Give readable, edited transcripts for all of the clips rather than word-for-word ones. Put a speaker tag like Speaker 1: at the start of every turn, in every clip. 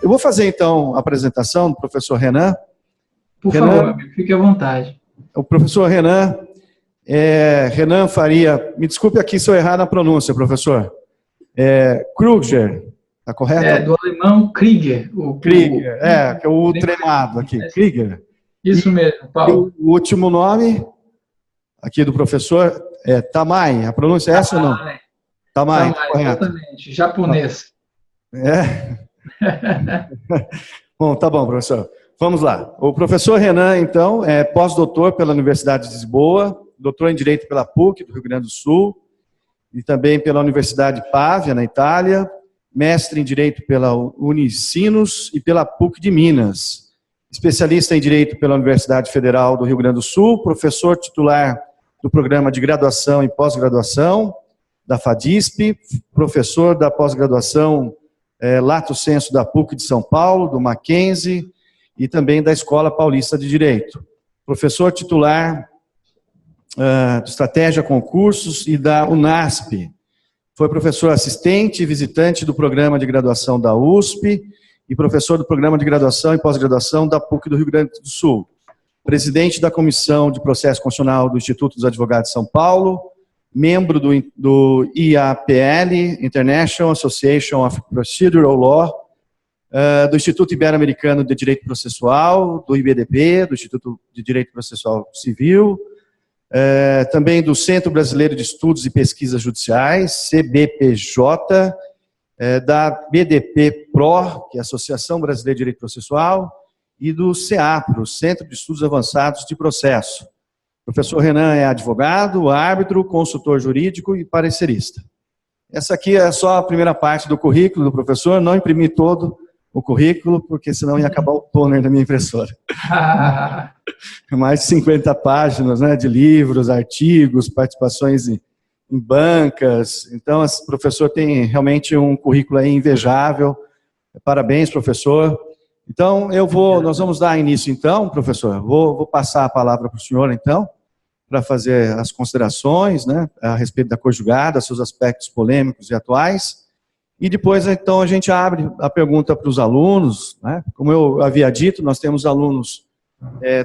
Speaker 1: Eu vou fazer, então, a apresentação do professor Renan.
Speaker 2: Por favor, amigo, fique à vontade.
Speaker 1: O professor Renan, Renan Faria, me desculpe aqui se eu errar na pronúncia, professor. Kruger, está correto?
Speaker 2: Do alemão Krieger.
Speaker 1: Krieger, que é o tremado aqui, Krieger.
Speaker 2: Isso mesmo, Paulo.
Speaker 1: E o último nome aqui do professor é Tamai, a pronúncia é essa ou não? Tamai, correto.
Speaker 2: Exatamente, japonês.
Speaker 1: Bom, tá bom, professor. Vamos lá. O professor Renan, então, é pós-doutor pela Universidade de Lisboa, doutor em Direito pela PUC, do Rio Grande do Sul, e também pela Universidade Pavia, na Itália, mestre em Direito pela Unicinos e pela PUC de Minas, especialista em Direito pela Universidade Federal do Rio Grande do Sul, professor titular do Programa de Graduação e Pós-Graduação da FADISP, professor da pós-graduação Lato Sensu da PUC de São Paulo, do Mackenzie, e também da Escola Paulista de Direito. Professor titular de Estratégia Concursos e da UNASP. Foi professor assistente e visitante do Programa de Graduação da USP e professor do Programa de Graduação e Pós-Graduação da PUC do Rio Grande do Sul. Presidente da Comissão de Processo Constitucional do Instituto dos Advogados de São Paulo, membro do IAPL, International Association of Procedural Law, do Instituto Ibero-Americano de Direito Processual, do IBDP, do Instituto de Direito Processual Civil, também do Centro Brasileiro de Estudos e Pesquisas Judiciais, CBPJ, da BDP-PRO, que é a Associação Brasileira de Direito Processual, e do CEAPRO, Centro de Estudos Avançados de Processo. O professor Renan é advogado, árbitro, consultor jurídico e parecerista. Essa aqui é só a primeira parte do currículo do professor, não imprimi todo o currículo, porque senão ia acabar o toner da minha impressora. Mais de 50 páginas, né, de livros, artigos, participações em bancas. Então, esse professor tem realmente um currículo aí invejável. Parabéns, professor. Então, nós vamos dar início, então, professor. Vou passar a palavra para o senhor, então, para fazer as considerações, né, a respeito da cor julgada, seus aspectos polêmicos e atuais. E depois, então, a gente abre a pergunta para os alunos, né? Como eu havia dito, nós temos alunos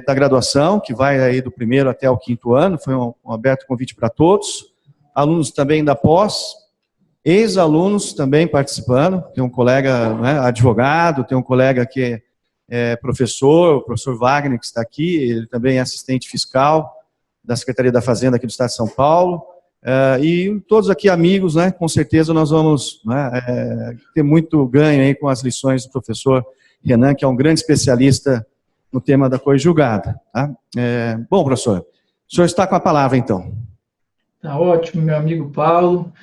Speaker 1: da graduação, que vai aí do primeiro até o quinto ano, foi um aberto convite para todos. Alunos também da pós, ex-alunos também participando, tem um colega, né, advogado, tem um colega que é professor, o professor Wagner, que está aqui, ele também é assistente fiscal da Secretaria da Fazenda aqui do Estado de São Paulo. E todos aqui amigos, né, com certeza nós vamos, né, ter muito ganho aí com as lições do professor Renan, que é um grande especialista no tema da coisa julgada. Tá? Bom, professor, o senhor está com a palavra, então.
Speaker 2: Tá ótimo, meu amigo Paulo,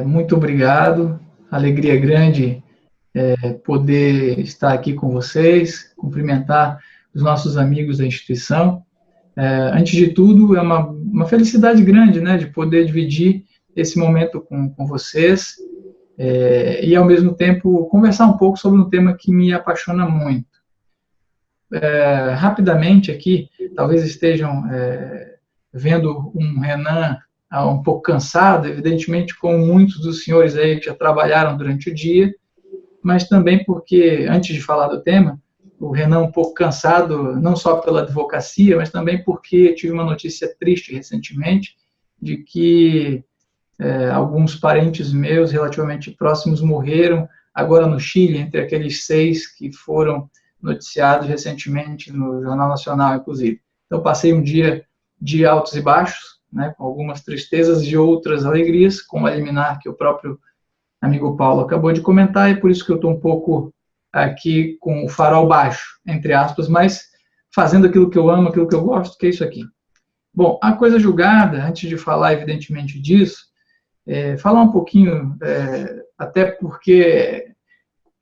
Speaker 2: muito obrigado, alegria grande poder estar aqui com vocês, cumprimentar os nossos amigos da instituição. Antes de tudo, é uma felicidade grande, né, de poder dividir esse momento com vocês e, ao mesmo tempo, conversar um pouco sobre um tema que me apaixona muito. Rapidamente aqui, talvez estejam vendo um Renan um pouco cansado, evidentemente, como muitos dos senhores aí que já trabalharam durante o dia, mas também porque, antes de falar do tema, o Renan um pouco cansado, não só pela advocacia, mas também porque tive uma notícia triste recentemente, de que alguns parentes meus relativamente próximos morreram agora no Chile, entre aqueles 6 que foram noticiados recentemente no Jornal Nacional, inclusive. Então, passei um dia de altos e baixos, né, com algumas tristezas e outras alegrias, como a liminar que o próprio amigo Paulo acabou de comentar, e por isso que eu estou um pouco aqui com o farol baixo, entre aspas, mas fazendo aquilo que eu amo, aquilo que eu gosto, que é isso aqui. Bom, a coisa julgada, antes de falar evidentemente disso, falar um pouquinho, até porque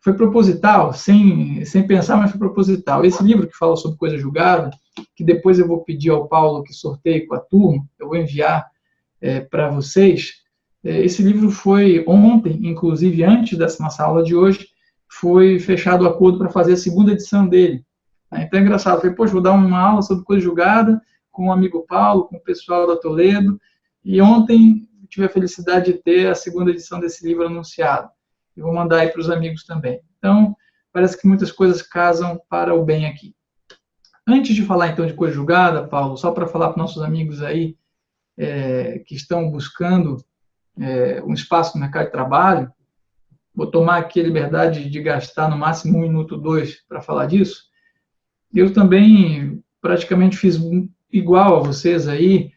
Speaker 2: foi proposital, sem pensar, mas foi proposital. Esse livro que fala sobre coisa julgada, que depois eu vou pedir ao Paulo que sorteie com a turma, eu vou enviar para vocês. Esse livro foi ontem, inclusive antes dessa nossa aula de hoje, foi fechado o acordo para fazer a segunda edição dele. Então é engraçado, falei, poxa, vou dar uma aula sobre coisa julgada com o amigo Paulo, com o pessoal da Toledo, e ontem tive a felicidade de ter a segunda edição desse livro anunciado. Eu vou mandar aí para os amigos também. Então, parece que muitas coisas casam para o bem aqui. Antes de falar, então, de coisa julgada, Paulo, só para falar para nossos amigos aí que estão buscando um espaço no mercado de trabalho, vou tomar aqui a liberdade de gastar no máximo 1 minuto, 2 para falar disso. Eu também praticamente fiz igual a vocês aí,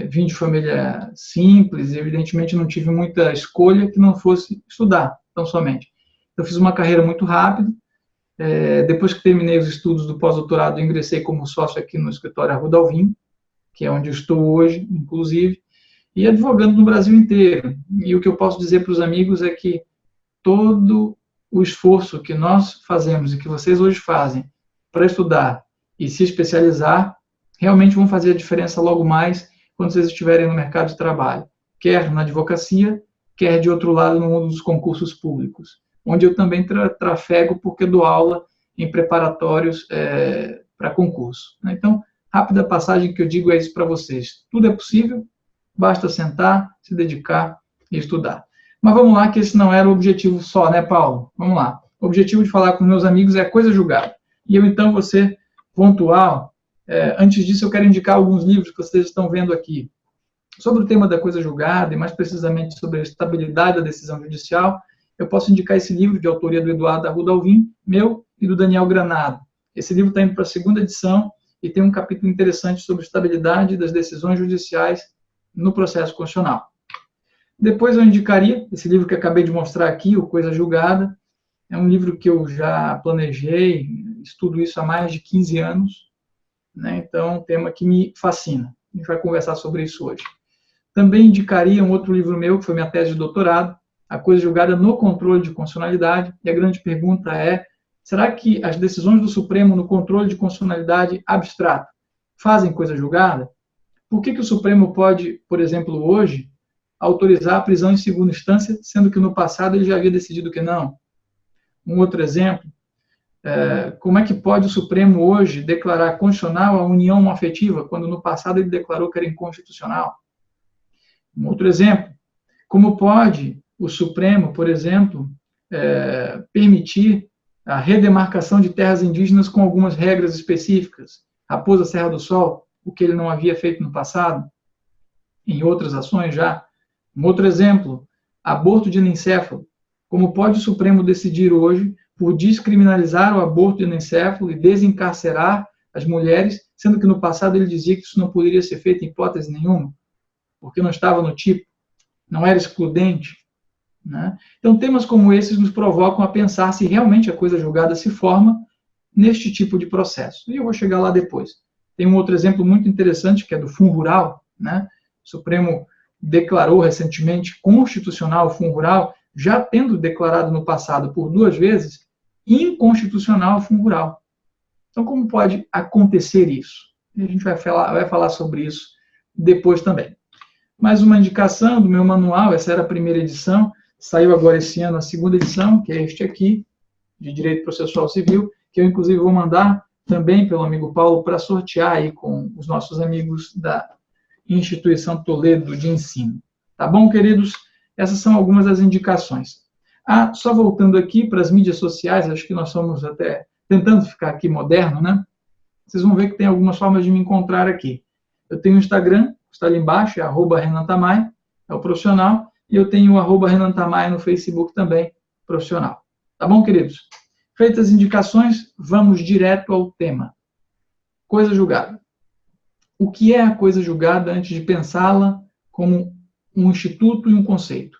Speaker 2: vim de família simples, e evidentemente não tive muita escolha que não fosse estudar, tão somente. Eu fiz uma carreira muito rápida. Depois que terminei os estudos do pós-doutorado, ingressei como sócio aqui no escritório Arruda Alvim, que é onde eu estou hoje, inclusive, e advogando no Brasil inteiro. E o que eu posso dizer para os amigos é que todo o esforço que nós fazemos e que vocês hoje fazem para estudar e se especializar, realmente vão fazer a diferença logo mais quando vocês estiverem no mercado de trabalho, quer na advocacia, quer de outro lado no mundo dos concursos públicos, onde eu também trafego porque dou aula em preparatórios para concurso. Então, rápida passagem que eu digo é isso para vocês. Tudo é possível, basta sentar, se dedicar e estudar. Mas vamos lá, que esse não era o objetivo só, né, Paulo? Vamos lá. O objetivo de falar com meus amigos é coisa julgada. E eu, então, vou ser pontual. Antes disso, eu quero indicar alguns livros que vocês estão vendo aqui. Sobre o tema da coisa julgada, e mais precisamente sobre a estabilidade da decisão judicial, eu posso indicar esse livro de autoria do Eduardo Arruda Alvim, meu e do Daniel Granado. Esse livro está indo para a 2ª edição e tem um capítulo interessante sobre estabilidade das decisões judiciais no processo constitucional. Depois eu indicaria esse livro que acabei de mostrar aqui, o Coisa Julgada. É um livro que eu já planejei, estudo isso há mais de 15 anos, né? Então, é um tema que me fascina. A gente vai conversar sobre isso hoje. Também indicaria um outro livro meu, que foi minha tese de doutorado, A Coisa Julgada no Controle de Constitucionalidade. E a grande pergunta é, será que as decisões do Supremo no controle de constitucionalidade abstrato fazem coisa julgada? Por que o Supremo pode, por exemplo, hoje, autorizar a prisão em segunda instância, sendo que no passado ele já havia decidido que não? Um outro exemplo, como é que pode o Supremo hoje declarar constitucional a união afetiva, quando no passado ele declarou que era inconstitucional? Um outro exemplo, como pode o Supremo, por exemplo, permitir a redemarcação de terras indígenas com algumas regras específicas, Raposa Serra do Sol, o que ele não havia feito no passado, em outras ações já? Um outro exemplo, aborto de anencefalo. Como pode o Supremo decidir hoje por descriminalizar o aborto de anencefalo e desencarcerar as mulheres, sendo que no passado ele dizia que isso não poderia ser feito em hipótese nenhuma, porque não estava no tipo, não era excludente, né? Então, temas como esses nos provocam a pensar se realmente a coisa julgada se forma neste tipo de processo. E eu vou chegar lá depois. Tem um outro exemplo muito interessante, que é do fundo rural, né? O Supremo declarou recentemente constitucional o fundo rural, já tendo declarado no passado por 2 vezes inconstitucional o fundo rural. Então, como pode acontecer isso? E a gente vai falar sobre isso depois também. Mais uma indicação do meu manual, essa era a 1ª edição, saiu agora esse ano a 2ª edição, que é este aqui, de Direito Processual Civil, que eu, inclusive, vou mandar também pelo amigo Paulo para sortear aí com os nossos amigos da Instituição Toledo de Ensino. Tá bom, queridos? Essas são algumas das indicações. Só voltando aqui para as mídias sociais, acho que nós estamos até tentando ficar aqui moderno, né? Vocês vão ver que tem algumas formas de me encontrar aqui. Eu tenho o Instagram, está ali embaixo, é @RenanTamai, é o profissional, e eu tenho o @RenanTamai no Facebook também, profissional. Tá bom, queridos? Feitas as indicações, vamos direto ao tema. Coisa julgada. O que é a coisa julgada antes de pensá-la como um instituto e um conceito?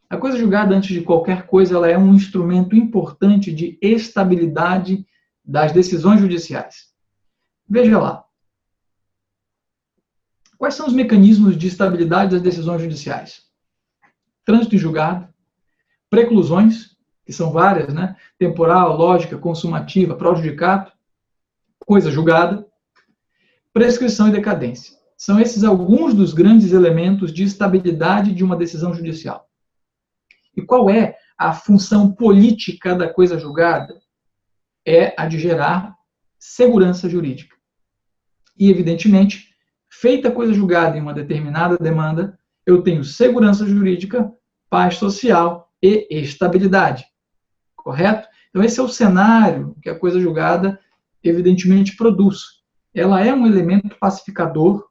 Speaker 2: A coisa julgada, antes de qualquer coisa, ela é um instrumento importante de estabilidade das decisões judiciais. Veja lá. Quais são os mecanismos de estabilidade das decisões judiciais? Trânsito em julgado, preclusões, que são várias, né? Temporal, lógica, consumativa, pró-judicato, coisa julgada, prescrição e decadência. São esses alguns dos grandes elementos de estabilidade de uma decisão judicial. E qual é a função política da coisa julgada? É a de gerar segurança jurídica. E, evidentemente, feita a coisa julgada em uma determinada demanda, eu tenho segurança jurídica, paz social e estabilidade. Correto? Então, esse é o cenário que a coisa julgada, evidentemente, produz. Ela é um elemento pacificador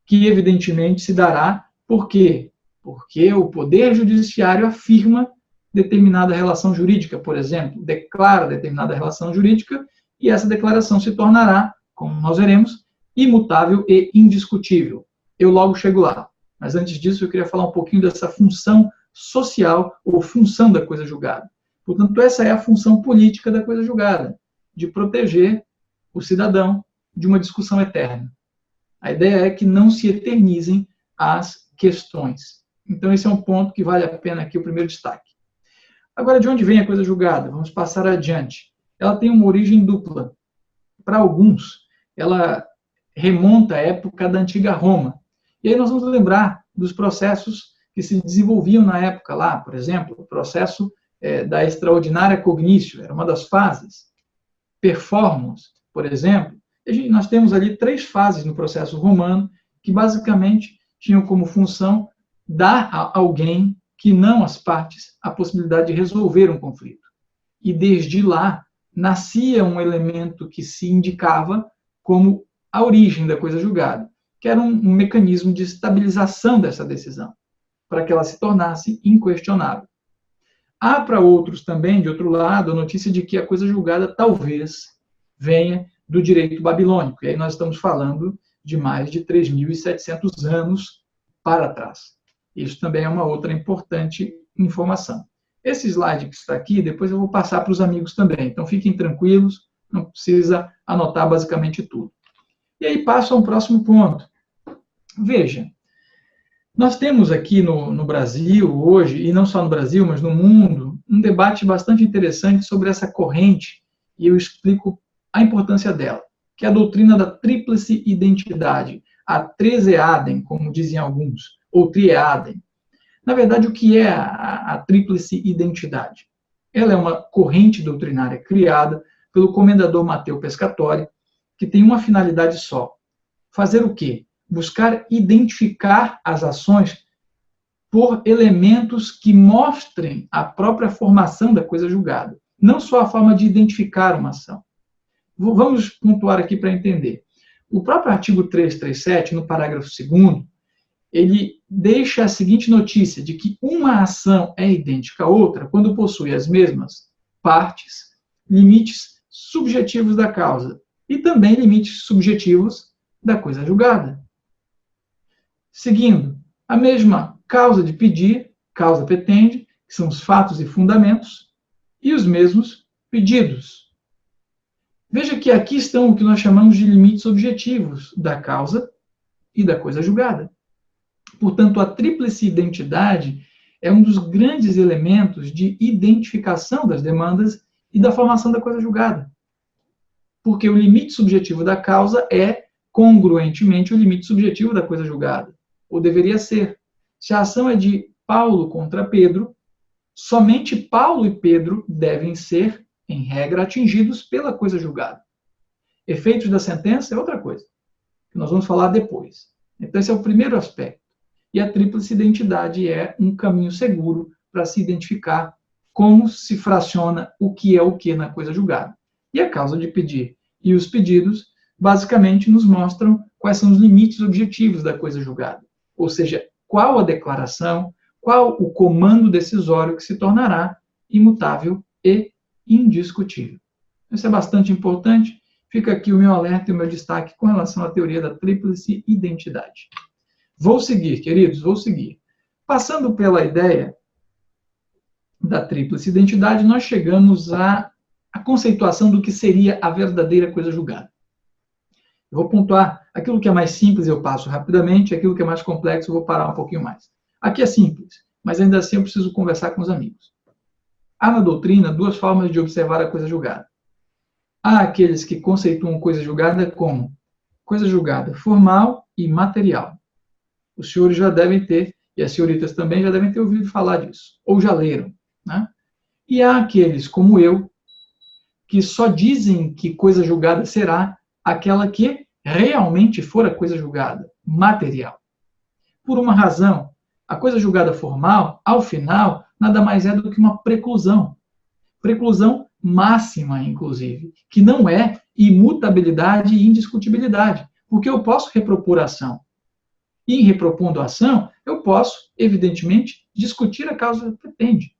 Speaker 2: que, evidentemente, se dará. Por quê? Porque o Poder Judiciário afirma determinada relação jurídica, por exemplo, declara determinada relação jurídica, e essa declaração se tornará, como nós veremos, imutável e indiscutível. Eu logo chego lá. Mas antes disso, eu queria falar um pouquinho dessa função social ou função da coisa julgada. Portanto, essa é a função política da coisa julgada, de proteger o cidadão de uma discussão eterna. A ideia é que não se eternizem as questões. Então, esse é um ponto que vale a pena aqui o primeiro destaque. Agora, de onde vem a coisa julgada? Vamos passar adiante. Ela tem uma origem dupla. Para alguns, ela remonta à época da antiga Roma. E aí nós vamos lembrar dos processos que se desenvolviam na época lá, por exemplo, o processo da extraordinária cognitio, era uma das fases. Performance, por exemplo. Nós temos ali 3 fases no processo romano, que basicamente tinham como função dar a alguém, que não as partes, a possibilidade de resolver um conflito. E desde lá, nascia um elemento que se indicava como a origem da coisa julgada, que era um mecanismo de estabilização dessa decisão, para que ela se tornasse inquestionável. Há para outros também, de outro lado, a notícia de que a coisa julgada talvez venha do direito babilônico. E aí nós estamos falando de mais de 3.700 anos para trás. Isso também é uma outra importante informação. Esse slide que está aqui, depois eu vou passar para os amigos também. Então, fiquem tranquilos, não precisa anotar basicamente tudo. E aí passo a um próximo ponto. Veja, nós temos aqui no Brasil hoje, e não só no Brasil, mas no mundo, um debate bastante interessante sobre essa corrente, e eu explico a importância dela, que é a doutrina da tríplice identidade, a treseadem, como dizem alguns, ou triadem. Na verdade, o que é a tríplice identidade? Ela é uma corrente doutrinária criada pelo comendador Matteo Pescatori, que tem uma finalidade só. Fazer o quê? Buscar identificar as ações por elementos que mostrem a própria formação da coisa julgada, não só a forma de identificar uma ação. Vamos pontuar aqui para entender. O próprio artigo 337, no parágrafo 2º, ele deixa a seguinte notícia, de que uma ação é idêntica à outra quando possui as mesmas partes, limites subjetivos da causa e também limites subjetivos da coisa julgada. Seguindo, a mesma causa de pedir, causa petende, que são os fatos e fundamentos, e os mesmos pedidos. Veja que aqui estão o que nós chamamos de limites objetivos da causa e da coisa julgada. Portanto, a tríplice identidade é um dos grandes elementos de identificação das demandas e da formação da coisa julgada. Porque o limite subjetivo da causa é, congruentemente, o limite subjetivo da coisa julgada. Ou deveria ser. Se a ação é de Paulo contra Pedro, somente Paulo e Pedro devem ser, em regra, atingidos pela coisa julgada. Efeitos da sentença é outra coisa, que nós vamos falar depois. Então, esse é o primeiro aspecto. E a tríplice identidade é um caminho seguro para se identificar como se fraciona o que é o que na coisa julgada. E a causa de pedir e os pedidos, basicamente, nos mostram quais são os limites objetivos da coisa julgada. Ou seja, qual a declaração, qual o comando decisório que se tornará imutável e indiscutível. Isso é bastante importante. Fica aqui o meu alerta e o meu destaque com relação à teoria da tríplice identidade. Vou seguir, queridos, vou seguir. Passando pela ideia da tríplice identidade, nós chegamos à conceituação do que seria a verdadeira coisa julgada. Eu vou pontuar aquilo que é mais simples, eu passo rapidamente, aquilo que é mais complexo, eu vou parar um pouquinho mais. Aqui é simples, mas ainda assim eu preciso conversar com os amigos. Há na doutrina 2 formas de observar a coisa julgada. Há aqueles que conceituam coisa julgada como coisa julgada formal e material. Os senhores já devem ter, e as senhoritas também já devem ter ouvido falar disso, ou já leram, né? E há aqueles, como eu, que só dizem que coisa julgada será aquela que realmente for a coisa julgada, material. Por uma razão, a coisa julgada formal, ao final, nada mais é do que uma preclusão. Preclusão máxima, inclusive, que não é imutabilidade e indiscutibilidade, porque eu posso repropor a ação. E, em repropondo a ação, eu posso, evidentemente, discutir a causa que pretende.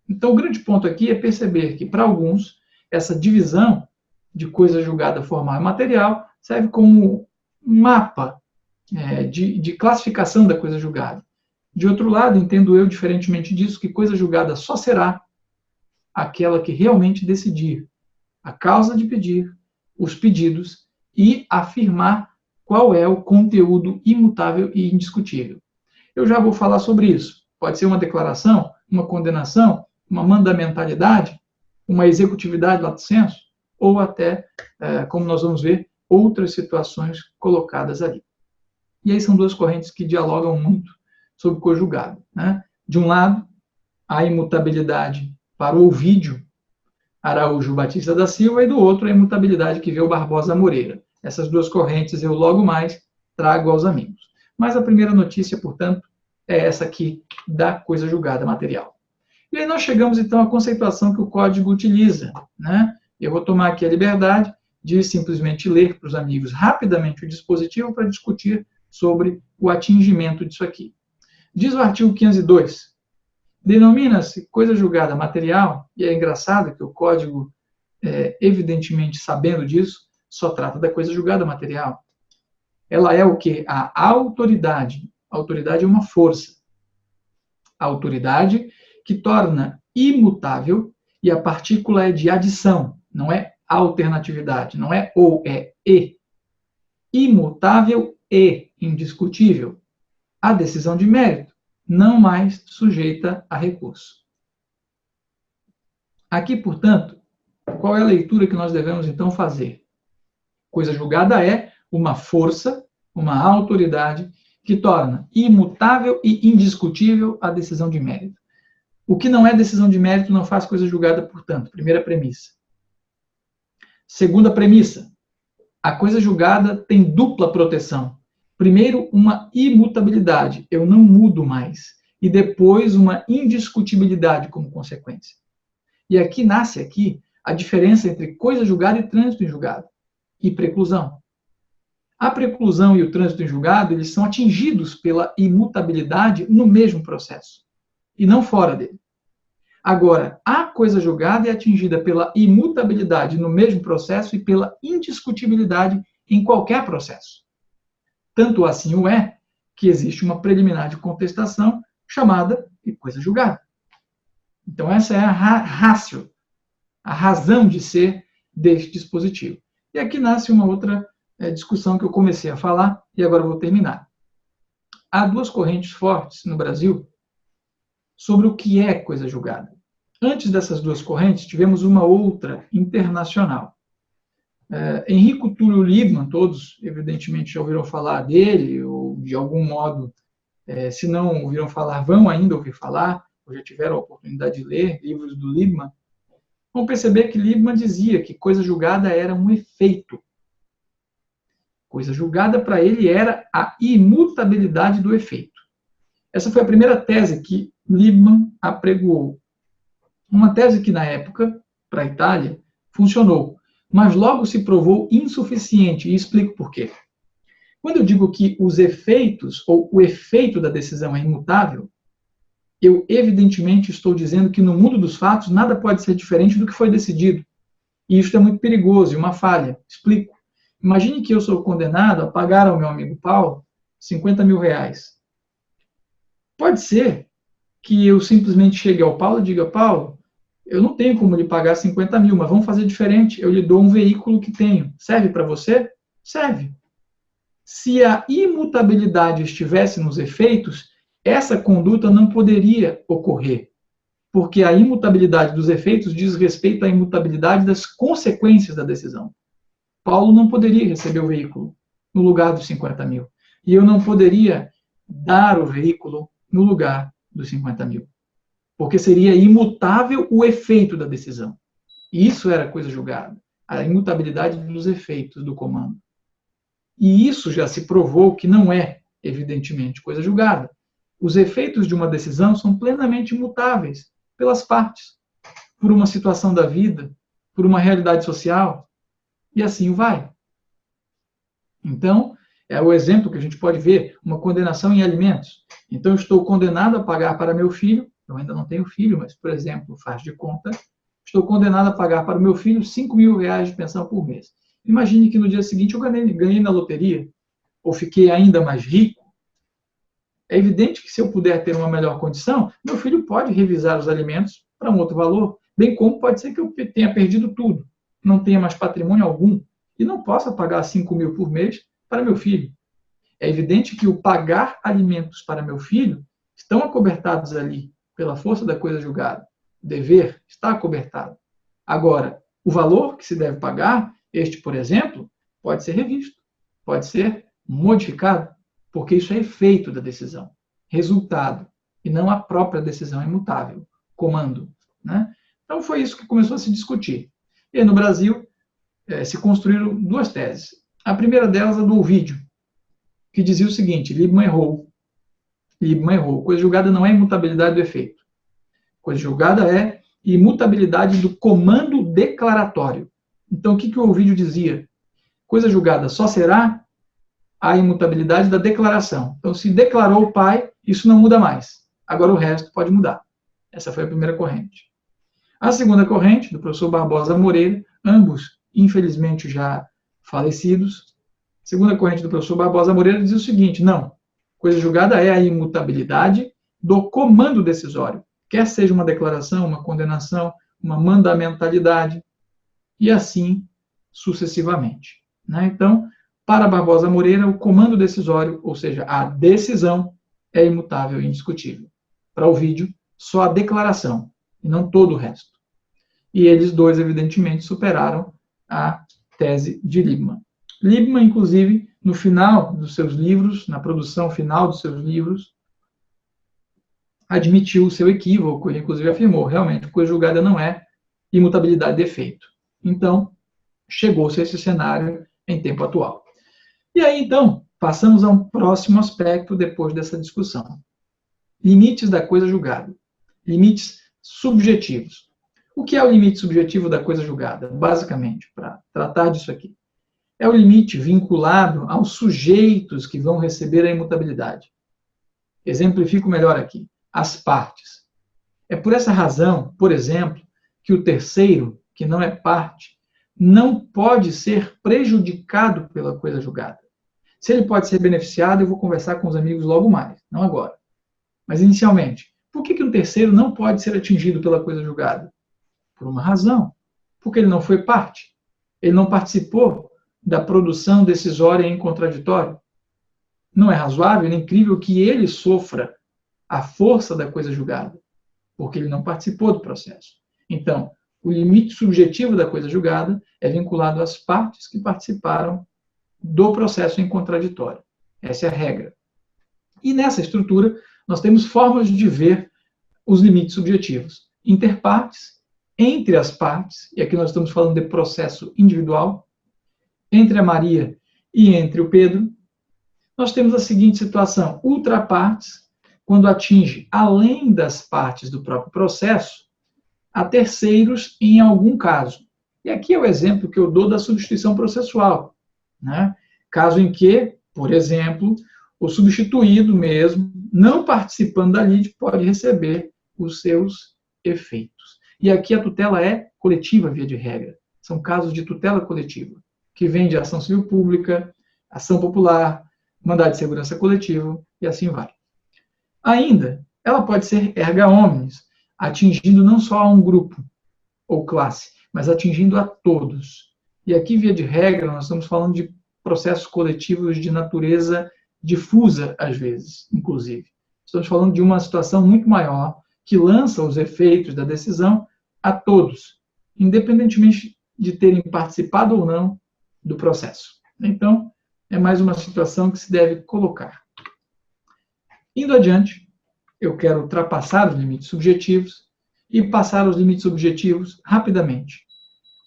Speaker 2: Então, o grande ponto aqui é perceber que, para alguns, essa divisão de coisa julgada formal e material serve como um mapa de classificação da coisa julgada. De outro lado, entendo eu, diferentemente disso, que coisa julgada só será aquela que realmente decidir a causa de pedir, os pedidos e afirmar qual é o conteúdo imutável e indiscutível. Eu já vou falar sobre isso. Pode ser uma declaração, uma condenação, uma mandamentalidade, uma executividade lato sensu, ou até, como nós vamos ver, outras situações colocadas ali. E aí são duas correntes que dialogam muito sobre o conjugado, né? De um lado, a imutabilidade para o Ovídio Araújo Batista da Silva, e do outro, a imutabilidade que vê o Barbosa Moreira. Essas duas correntes eu logo mais trago aos amigos. Mas a primeira notícia, portanto, é essa aqui da coisa julgada material. E aí nós chegamos, então, à conceituação que o código utiliza, né? Eu vou tomar aqui a liberdade de simplesmente ler para os amigos rapidamente o dispositivo para discutir sobre o atingimento disso aqui. Diz o artigo 502, denomina-se coisa julgada material, e é engraçado que o código, evidentemente sabendo disso, só trata da coisa julgada material. Ela é o quê? A autoridade. A autoridade é uma força. A autoridade que torna imutável, e a partícula é de adição, não é alternatividade, não é ou, é e. Imutável e indiscutível. A decisão de mérito, não mais sujeita a recurso. Aqui, portanto, qual é a leitura que nós devemos, então, fazer? Coisa julgada é uma força, uma autoridade, que torna imutável e indiscutível a decisão de mérito. O que não é decisão de mérito não faz coisa julgada, portanto. Primeira premissa. Segunda premissa. A coisa julgada tem dupla proteção. Primeiro, uma imutabilidade. Eu não mudo mais. E depois, uma indiscutibilidade como consequência. E aqui nasce a diferença entre coisa julgada e trânsito em julgado. E preclusão. A preclusão e o trânsito em julgado, eles são atingidos pela imutabilidade no mesmo processo, e não fora dele. Agora, a coisa julgada é atingida pela imutabilidade no mesmo processo e pela indiscutibilidade em qualquer processo. Tanto assim o é que existe uma preliminar de contestação chamada de coisa julgada. Então, essa é a ratio, a razão de ser deste dispositivo. E aqui nasce uma outra discussão que eu comecei a falar, e agora eu vou terminar. Há duas correntes fortes no Brasil sobre o que é coisa julgada. Antes dessas duas correntes, tivemos uma outra internacional. Enrico Túlio Liebman, todos evidentemente já ouviram falar dele, ou de algum modo, se não ouviram falar, vão ainda ouvir falar, ou já tiveram a oportunidade de ler livros do Liebman, vão perceber que Liebman dizia que coisa julgada era um efeito. Coisa julgada para ele era a imutabilidade do efeito. Essa foi a primeira tese que Liebman apregoou. Uma tese que, na época, para a Itália, funcionou, mas logo se provou insuficiente, e explico por quê. Quando eu digo que os efeitos, ou o efeito da decisão é imutável, eu, evidentemente, estou dizendo que no mundo dos fatos nada pode ser diferente do que foi decidido. E isso é muito perigoso e uma falha. Explico. Imagine que eu sou condenado a pagar ao meu amigo Paulo 50 mil reais. Pode ser que eu simplesmente chegue ao Paulo e diga, Paulo, eu não tenho como lhe pagar 50 mil, mas vamos fazer diferente. Eu lhe dou um veículo que tenho. Serve para você? Serve. Se a imutabilidade estivesse nos efeitos, essa conduta não poderia ocorrer, porque a imutabilidade dos efeitos diz respeito à imutabilidade das consequências da decisão. Paulo não poderia receber o veículo no lugar dos 50 mil. E eu não poderia dar o veículo no lugar dos 50 mil. Porque seria imutável o efeito da decisão. E isso era coisa julgada. A imutabilidade dos efeitos do comando. E isso já se provou que não é, evidentemente, coisa julgada. Os efeitos de uma decisão são plenamente imutáveis pelas partes. por uma situação da vida, por uma realidade social, e assim vai. Então, é o exemplo que a gente pode ver, uma condenação em alimentos. Então, eu estou condenado a pagar para meu filho, eu ainda não tenho filho, mas, por exemplo, faz de conta, estou condenado a pagar para o meu filho R$ 5.000 de pensão por mês. Imagine que no dia seguinte eu ganhei na loteria, ou fiquei ainda mais rico. É evidente que se eu puder ter uma melhor condição, meu filho pode revisar os alimentos para um outro valor, bem como pode ser que eu tenha perdido tudo, não tenha mais patrimônio algum, e não possa pagar 5.000 por mês para meu filho. É evidente que o pagar alimentos para meu filho estão acobertados ali pela força da coisa julgada. O dever está acobertado. Agora, o valor que se deve pagar, este, por exemplo, pode ser revisto, pode ser modificado, porque isso é efeito da decisão, resultado, e não a própria decisão imutável, comando. Né? Então, foi isso que começou a se discutir. E aí, no Brasil, se construíram duas teses. A primeira delas é do Ovídio, que dizia o seguinte: Liebman errou. Liebman errou. Coisa julgada não é imutabilidade do efeito. Coisa julgada é imutabilidade do comando declaratório. Então, o que o Ovídio dizia? Coisa julgada só será a imutabilidade da declaração. Então, se declarou o pai, isso não muda mais. Agora o resto pode mudar. Essa foi a primeira corrente. A segunda corrente, do professor Barbosa Moreira, ambos, infelizmente, já falecidos. A segunda corrente do professor Barbosa Moreira diz o seguinte: não, coisa julgada é a imutabilidade do comando decisório, quer seja uma declaração, uma condenação, uma mandamentalidade, e assim sucessivamente. Né? Então, para Barbosa Moreira, o comando decisório, ou seja, a decisão, é imutável e indiscutível. Para Ovídio, só a declaração, e não todo o resto. E eles dois, evidentemente, superaram a tese de Liebman. Liebman, inclusive, no final dos seus livros, na produção final dos seus livros, admitiu o seu equívoco, e inclusive afirmou, realmente, coisa julgada não é imutabilidade de efeito. Então, chegou-se a esse cenário em tempo atual. E aí, então, passamos a um próximo aspecto depois dessa discussão. Limites da coisa julgada. Limites subjetivos. O que é o limite subjetivo da coisa julgada? Basicamente, para tratar disso aqui. É o limite vinculado aos sujeitos que vão receber a imutabilidade. Exemplifico melhor aqui. As partes. É por essa razão, por exemplo, que o terceiro, que não é parte, não pode ser prejudicado pela coisa julgada. Se ele pode ser beneficiado, eu vou conversar com os amigos logo mais, não agora. Mas, inicialmente, por que um terceiro não pode ser atingido pela coisa julgada? Por uma razão. Porque ele não foi parte. Ele não participou da produção decisória em contraditório. Não é razoável nem crível que ele sofra a força da coisa julgada, porque ele não participou do processo. Então, o limite subjetivo da coisa julgada é vinculado às partes que participaram do processo em contraditório. Essa é a regra. E nessa estrutura, nós temos formas de ver os limites subjetivos. Interpartes, entre as partes, e aqui nós estamos falando de processo individual, entre a Maria e entre o Pedro, nós temos a seguinte situação: ultrapartes, quando atinge, além das partes do próprio processo, a terceiros em algum caso. E aqui é o exemplo que eu dou da substituição processual. Né? Caso em que, por exemplo, o substituído mesmo, não participando da lide, pode receber os seus efeitos. E aqui a tutela é coletiva, via de regra. São casos de tutela coletiva, que vem de ação civil pública, ação popular, mandado de segurança coletiva, e assim vai. Ainda, ela pode ser erga omnes, atingindo não só a um grupo ou classe, mas atingindo a todos. E aqui, via de regra, nós estamos falando de processos coletivos de natureza difusa, às vezes, inclusive. Estamos falando de uma situação muito maior, que lança os efeitos da decisão a todos, independentemente de terem participado ou não do processo. Então, é mais uma situação que se deve colocar. Indo adiante, eu quero ultrapassar os limites subjetivos e passar os limites objetivos rapidamente.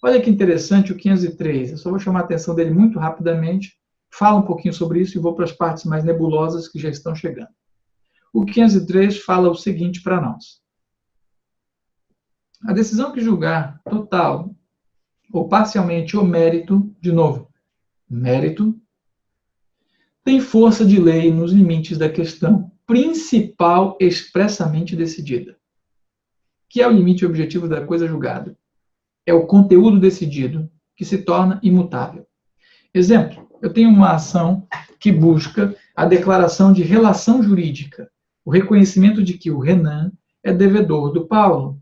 Speaker 2: Olha que interessante o 503, eu só vou chamar a atenção dele muito rapidamente, falo um pouquinho sobre isso e vou para as partes mais nebulosas que já estão chegando. O 503 fala o seguinte para nós. A decisão que julgar total ou parcialmente o mérito, de novo, mérito, tem força de lei nos limites da questão principal expressamente decidida, que é o limite objetivo da coisa julgada. É o conteúdo decidido que se torna imutável. Exemplo, eu tenho uma ação que busca a declaração de relação jurídica, o reconhecimento de que o Renan é devedor do Paulo.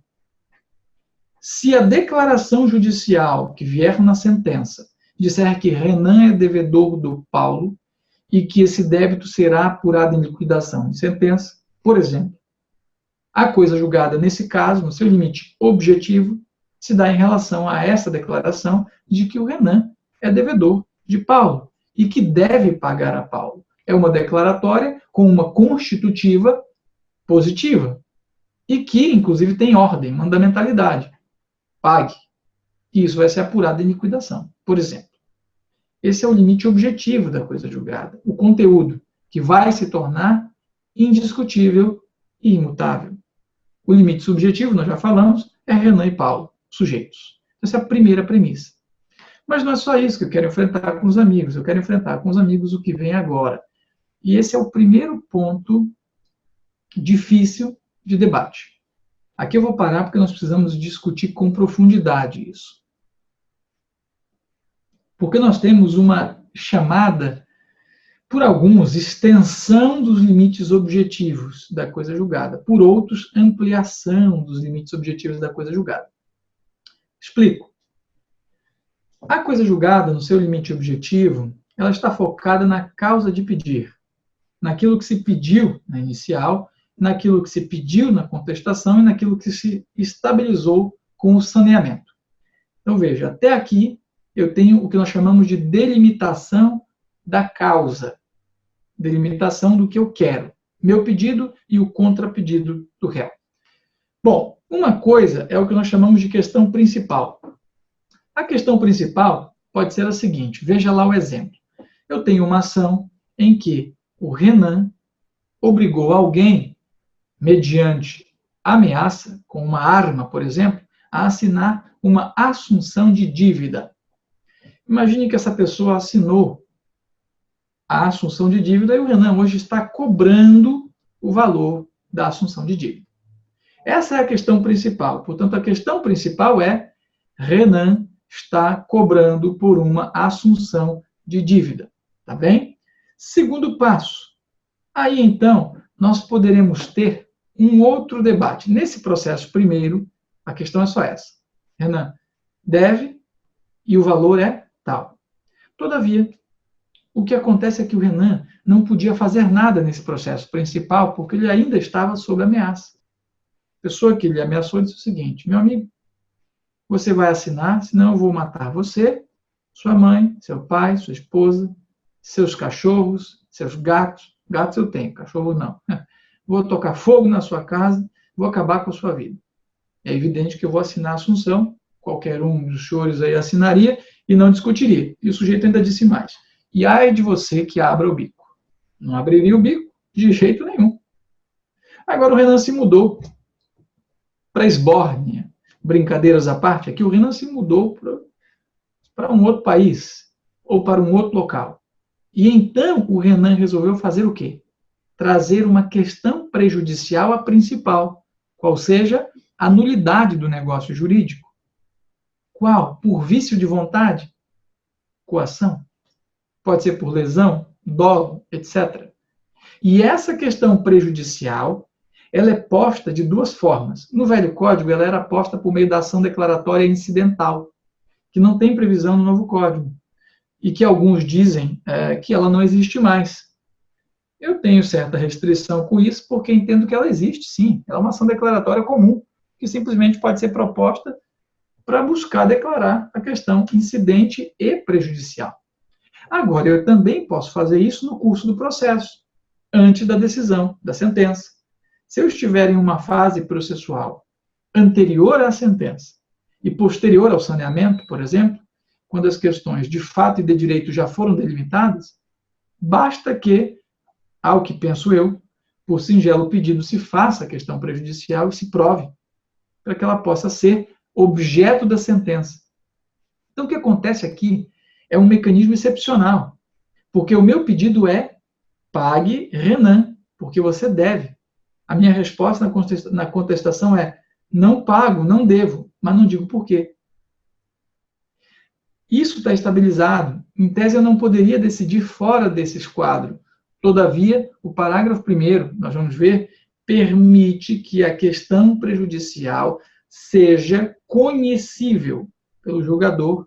Speaker 2: Se a declaração judicial que vier na sentença disser que Renan é devedor do Paulo e que esse débito será apurado em liquidação em sentença, por exemplo, a coisa julgada nesse caso, no seu limite objetivo, se dá em relação a essa declaração de que o Renan é devedor de Paulo e que deve pagar a Paulo. É uma declaratória com uma constitutiva positiva e que, inclusive, tem ordem, mandamentalidade. Pague. E isso vai ser apurado em liquidação, por exemplo. Esse é o limite objetivo da coisa julgada, o conteúdo, que vai se tornar indiscutível e imutável. O limite subjetivo, nós já falamos, é Renan e Paulo, sujeitos. Essa é a primeira premissa. Mas não é só isso que eu quero enfrentar com os amigos, eu quero enfrentar com os amigos o que vem agora. E esse é o primeiro ponto difícil de debate. Aqui eu vou parar porque nós precisamos discutir com profundidade isso. Porque nós temos uma chamada, por alguns, extensão dos limites objetivos da coisa julgada, por outros, ampliação dos limites objetivos da coisa julgada. Explico. A coisa julgada, no seu limite objetivo, ela está focada na causa de pedir, naquilo que se pediu na inicial, naquilo que se pediu na contestação e naquilo que se estabilizou com o saneamento. Então, veja, até aqui eu tenho o que nós chamamos de delimitação da causa, delimitação do que eu quero, meu pedido e o contrapedido do réu. Bom, uma coisa é o que nós chamamos de questão principal. A questão principal pode ser a seguinte, veja lá o exemplo. Eu tenho uma ação em que o Renan obrigou alguém, mediante ameaça, com uma arma, por exemplo, a assinar uma assunção de dívida. Imagine que essa pessoa assinou a assunção de dívida e o Renan hoje está cobrando o valor da assunção de dívida. Essa é a questão principal. Portanto, a questão principal é Renan está cobrando por uma assunção de dívida. Tá bem? Segundo passo. Aí, então, nós poderemos ter um outro debate. Nesse processo primeiro, a questão é só essa. Renan deve e o valor é tal. Todavia, o que acontece é que o Renan não podia fazer nada nesse processo principal porque ele ainda estava sob ameaça. A pessoa que lhe ameaçou disse o seguinte, meu amigo, você vai assinar, senão eu vou matar você, sua mãe, seu pai, sua esposa, seus cachorros, seus gatos. Gatos eu tenho, cachorro não. Vou tocar fogo na sua casa, vou acabar com a sua vida. É evidente que eu vou assinar a assunção, qualquer um dos senhores aí assinaria e não discutiria. E o sujeito ainda disse mais. E ai de você que abra o bico. Não abriria o bico de jeito nenhum. Agora o Renan se mudou para Esbórnia. Brincadeiras à parte, aqui o Renan se mudou para um outro país ou para um outro local. E então o Renan resolveu fazer o quê? Trazer uma questão prejudicial à principal, qual seja a nulidade do negócio jurídico. Qual? Por vício de vontade? Coação? Pode ser por lesão, dolo, etc. E essa questão prejudicial, ela é posta de duas formas. No Velho Código, ela era posta por meio da ação declaratória incidental, que não tem previsão no Novo Código, e que alguns dizem que ela não existe mais. Eu tenho certa restrição com isso, porque entendo que ela existe, sim. Ela é uma ação declaratória comum, que simplesmente pode ser proposta para buscar declarar a questão incidente e prejudicial. Agora, eu também posso fazer isso no curso do processo, antes da decisão, da sentença. Se eu estiver em uma fase processual anterior à sentença e posterior ao saneamento, por exemplo, quando as questões de fato e de direito já foram delimitadas, basta que, ao que penso eu, por singelo pedido, se faça a questão prejudicial e se prove para que ela possa ser objeto da sentença. Então, o que acontece aqui é um mecanismo excepcional, porque o meu pedido é pague Renan, porque você deve. A minha resposta na contestação é não pago, não devo, mas não digo por quê. Isso está estabilizado. Em tese, eu não poderia decidir fora desse esquadro. Todavia, o parágrafo 1º, nós vamos ver, permite que a questão prejudicial seja conhecível pelo julgador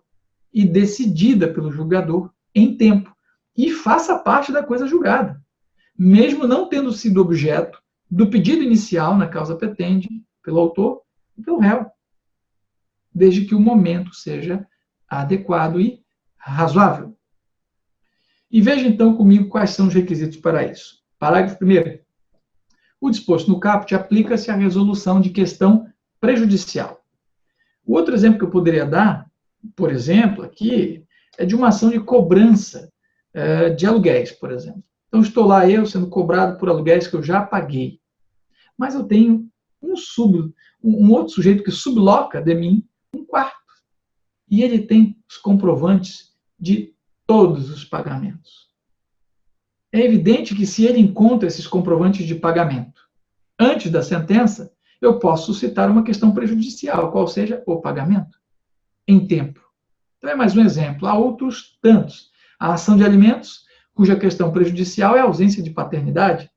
Speaker 2: e decidida pelo julgador em tempo e faça parte da coisa julgada, mesmo não tendo sido objeto do pedido inicial na causa petende pelo autor e pelo réu, desde que o momento seja adequado e razoável. E veja então comigo quais são os requisitos para isso. Parágrafo 1º. O disposto no caput aplica-se à resolução de questão prejudicial. O outro exemplo que eu poderia dar, por exemplo, aqui, é de uma ação de cobrança de aluguéis, por exemplo. Então, estou lá eu sendo cobrado por aluguéis que eu já paguei. Mas eu tenho um outro sujeito que subloca de mim um quarto. E ele tem os comprovantes de todos os pagamentos. É evidente que se ele encontra esses comprovantes de pagamento antes da sentença, eu posso suscitar uma questão prejudicial, qual seja o pagamento, em tempo. Então é mais um exemplo. Há outros tantos. A ação de alimentos, cuja questão prejudicial é a ausência de paternidade.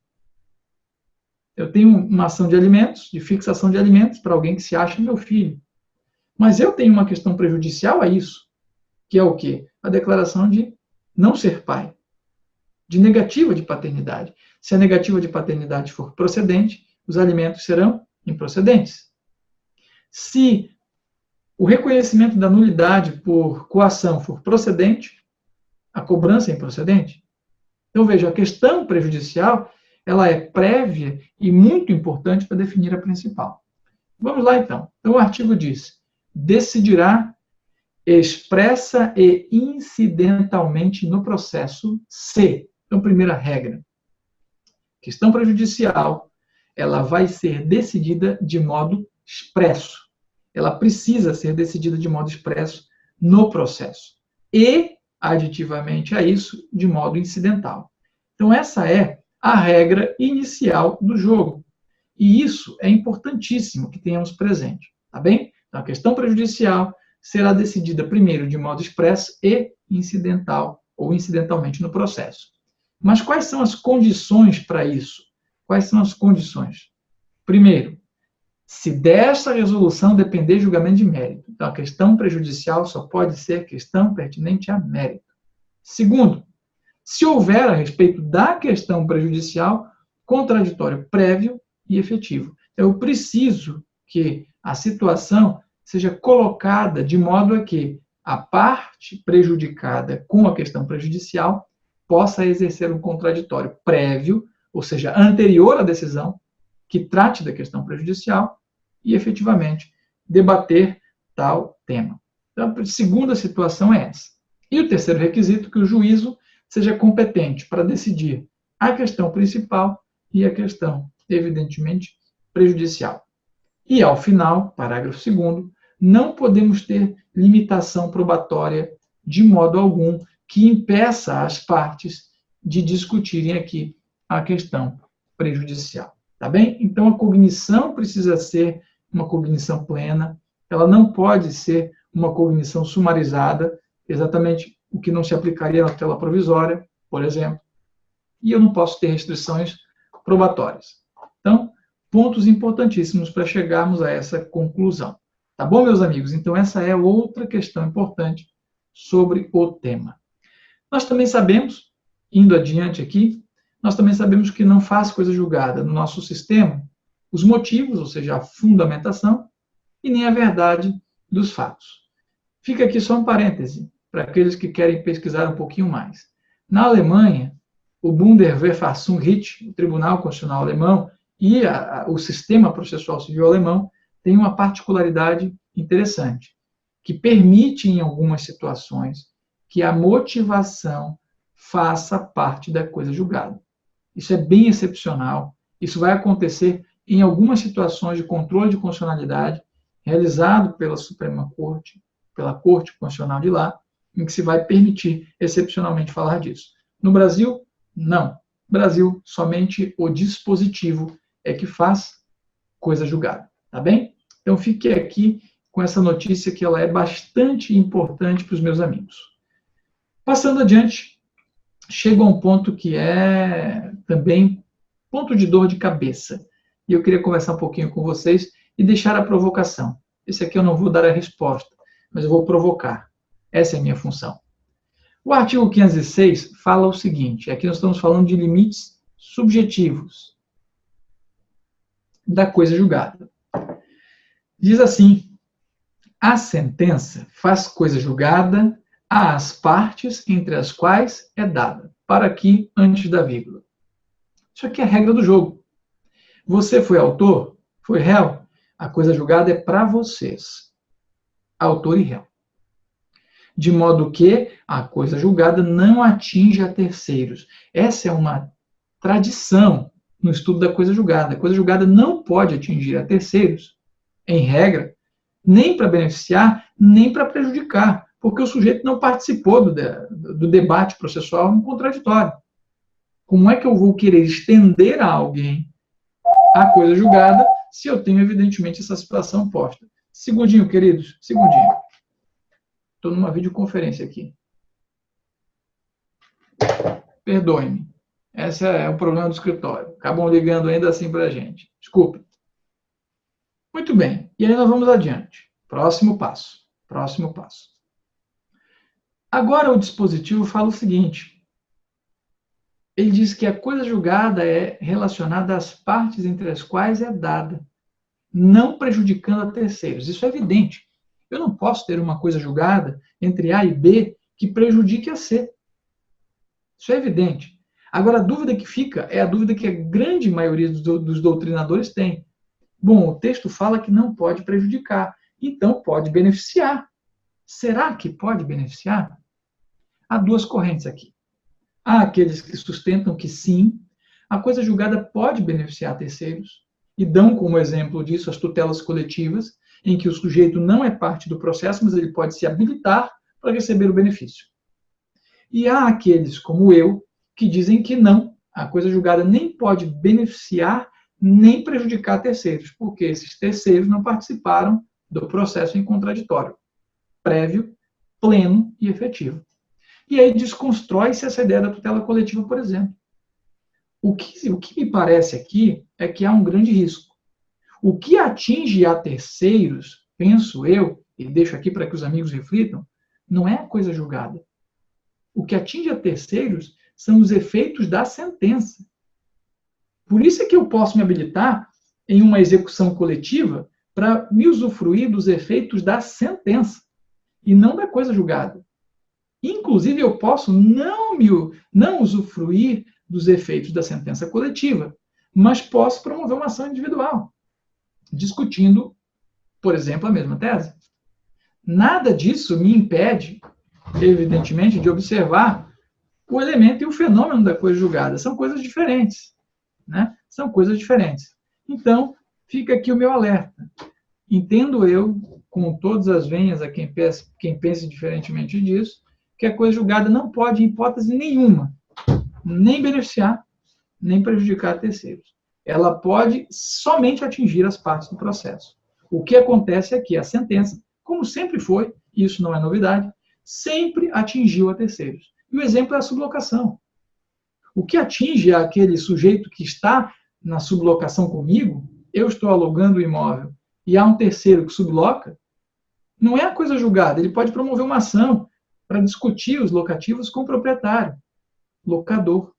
Speaker 2: Eu tenho uma ação de alimentos, de fixação de alimentos, para alguém que se acha meu filho. Mas eu tenho uma questão prejudicial a isso, que é o quê? A declaração de não ser pai, de negativa de paternidade. Se a negativa de paternidade for procedente, os alimentos serão improcedentes. Se o reconhecimento da nulidade por coação for procedente, a cobrança é improcedente. Então, veja, a questão prejudicial, ela é prévia e muito importante para definir a principal. Vamos lá, então. Então, o artigo diz: decidirá expressa e incidentalmente no processo se. Então, primeira regra. Questão prejudicial, ela vai ser decidida de modo expresso. Ela precisa ser decidida de modo expresso no processo. E, aditivamente a isso, de modo incidental. Então, essa é a regra inicial do jogo. E isso é importantíssimo que tenhamos presente, tá bem? Então, a questão prejudicial será decidida primeiro de modo expresso e incidental, ou incidentalmente no processo. Mas quais são as condições para isso? Quais são as condições? Primeiro, se desta resolução depender julgamento de mérito. Então, a questão prejudicial só pode ser questão pertinente a mérito. Segundo, se houver a respeito da questão prejudicial contraditório prévio e efetivo. Eu preciso que a situação seja colocada de modo a que a parte prejudicada com a questão prejudicial possa exercer um contraditório prévio, ou seja, anterior à decisão, que trate da questão prejudicial e, efetivamente, debater tal tema. Então, a segunda situação é essa. E o terceiro requisito, que o juízo seja competente para decidir a questão principal e a questão, evidentemente, prejudicial. E, ao final, parágrafo 2º, não podemos ter limitação probatória de modo algum que impeça as partes de discutirem aqui a questão prejudicial. Tá bem? Então, a cognição precisa ser uma cognição plena, ela não pode ser uma cognição sumarizada, exatamente o que não se aplicaria na tutela provisória, por exemplo, e eu não posso ter restrições probatórias. Então, pontos importantíssimos para chegarmos a essa conclusão. Tá bom, meus amigos? Então, essa é outra questão importante sobre o tema. Nós também sabemos, indo adiante aqui, nós também sabemos que não faz coisa julgada no nosso sistema os motivos, ou seja, a fundamentação, e nem a verdade dos fatos. Fica aqui só um parêntese, para aqueles que querem pesquisar um pouquinho mais. Na Alemanha, o Bundesverfassungsgericht, o Tribunal Constitucional Alemão, e o sistema processual civil alemão tem uma particularidade interessante, que permite, em algumas situações, que a motivação faça parte da coisa julgada. Isso é bem excepcional, isso vai acontecer em algumas situações de controle de constitucionalidade realizado pela Suprema Corte, pela Corte Constitucional de lá, em que se vai permitir excepcionalmente falar disso. No Brasil, não. No Brasil, somente o dispositivo é que faz coisa julgada, tá bem? Então, fique aqui com essa notícia que ela é bastante importante para os meus amigos. Passando adiante, chego a um ponto que é também ponto de dor de cabeça. E eu queria conversar um pouquinho com vocês e deixar a provocação. Esse aqui eu não vou dar a resposta, mas eu vou provocar. Essa é a minha função. O artigo 506 fala o seguinte, aqui nós estamos falando de limites subjetivos da coisa julgada. Diz assim, a sentença faz coisa julgada às partes entre as quais é dada. Para aqui, antes da vírgula. Isso aqui é a regra do jogo. Você foi autor? Foi réu? A coisa julgada é para vocês. Autor e réu. De modo que a coisa julgada não atinge a terceiros. Essa é uma tradição no estudo da coisa julgada. A coisa julgada não pode atingir a terceiros, em regra, nem para beneficiar, nem para prejudicar, porque o sujeito não participou do debate processual no contraditório. Como é que eu vou querer estender a alguém a coisa julgada se eu tenho, evidentemente, essa situação posta? Segundinho, queridos, segundinho. Estou numa videoconferência aqui. Perdoe-me. Esse é o problema do escritório. Acabam ligando ainda assim para a gente. Desculpe. Muito bem. E aí nós vamos adiante. Próximo passo. Próximo passo. Agora o dispositivo fala o seguinte. Ele diz que a coisa julgada é relacionada às partes entre as quais é dada, não prejudicando a terceiros. Isso é evidente. Eu não posso ter uma coisa julgada entre A e B que prejudique a C. Isso é evidente. Agora, a dúvida que fica é a dúvida que a grande maioria dos doutrinadores tem. Bom, o texto fala que não pode prejudicar, então pode beneficiar. Será que pode beneficiar? Há duas correntes aqui. Há aqueles que sustentam que sim, a coisa julgada pode beneficiar terceiros, e dão como exemplo disso as tutelas coletivas, em que o sujeito não é parte do processo, mas ele pode se habilitar para receber o benefício. E há aqueles, como eu, que dizem que não, a coisa julgada nem pode beneficiar, nem prejudicar terceiros, porque esses terceiros não participaram do processo em contraditório, prévio, pleno e efetivo. E aí desconstrói-se essa ideia da tutela coletiva, por exemplo. O que me parece aqui é que há um grande risco. O que atinge a terceiros, penso eu, e deixo aqui para que os amigos reflitam, não é a coisa julgada. O que atinge a terceiros são os efeitos da sentença. Por isso é que eu posso me habilitar em uma execução coletiva para me usufruir dos efeitos da sentença e não da coisa julgada. Inclusive, eu posso não usufruir dos efeitos da sentença coletiva, mas posso promover uma ação individual, discutindo, por exemplo, a mesma tese. Nada disso me impede, evidentemente, de observar o elemento e o fenômeno da coisa julgada. São coisas diferentes, né? São coisas diferentes. Então, fica aqui o meu alerta. Entendo eu, com todas as venhas a quem pense diferentemente disso, que a coisa julgada não pode, em hipótese nenhuma, nem beneficiar, nem prejudicar terceiros. Ela pode somente atingir as partes do processo. O que acontece é que a sentença, como sempre foi, e isso não é novidade, sempre atingiu a terceiros. E o exemplo é a sublocação. O que atinge aquele sujeito que está na sublocação comigo, eu estou alugando o imóvel, e há um terceiro que subloca, não é a coisa julgada, ele pode promover uma ação para discutir os locativos com o proprietário, locador.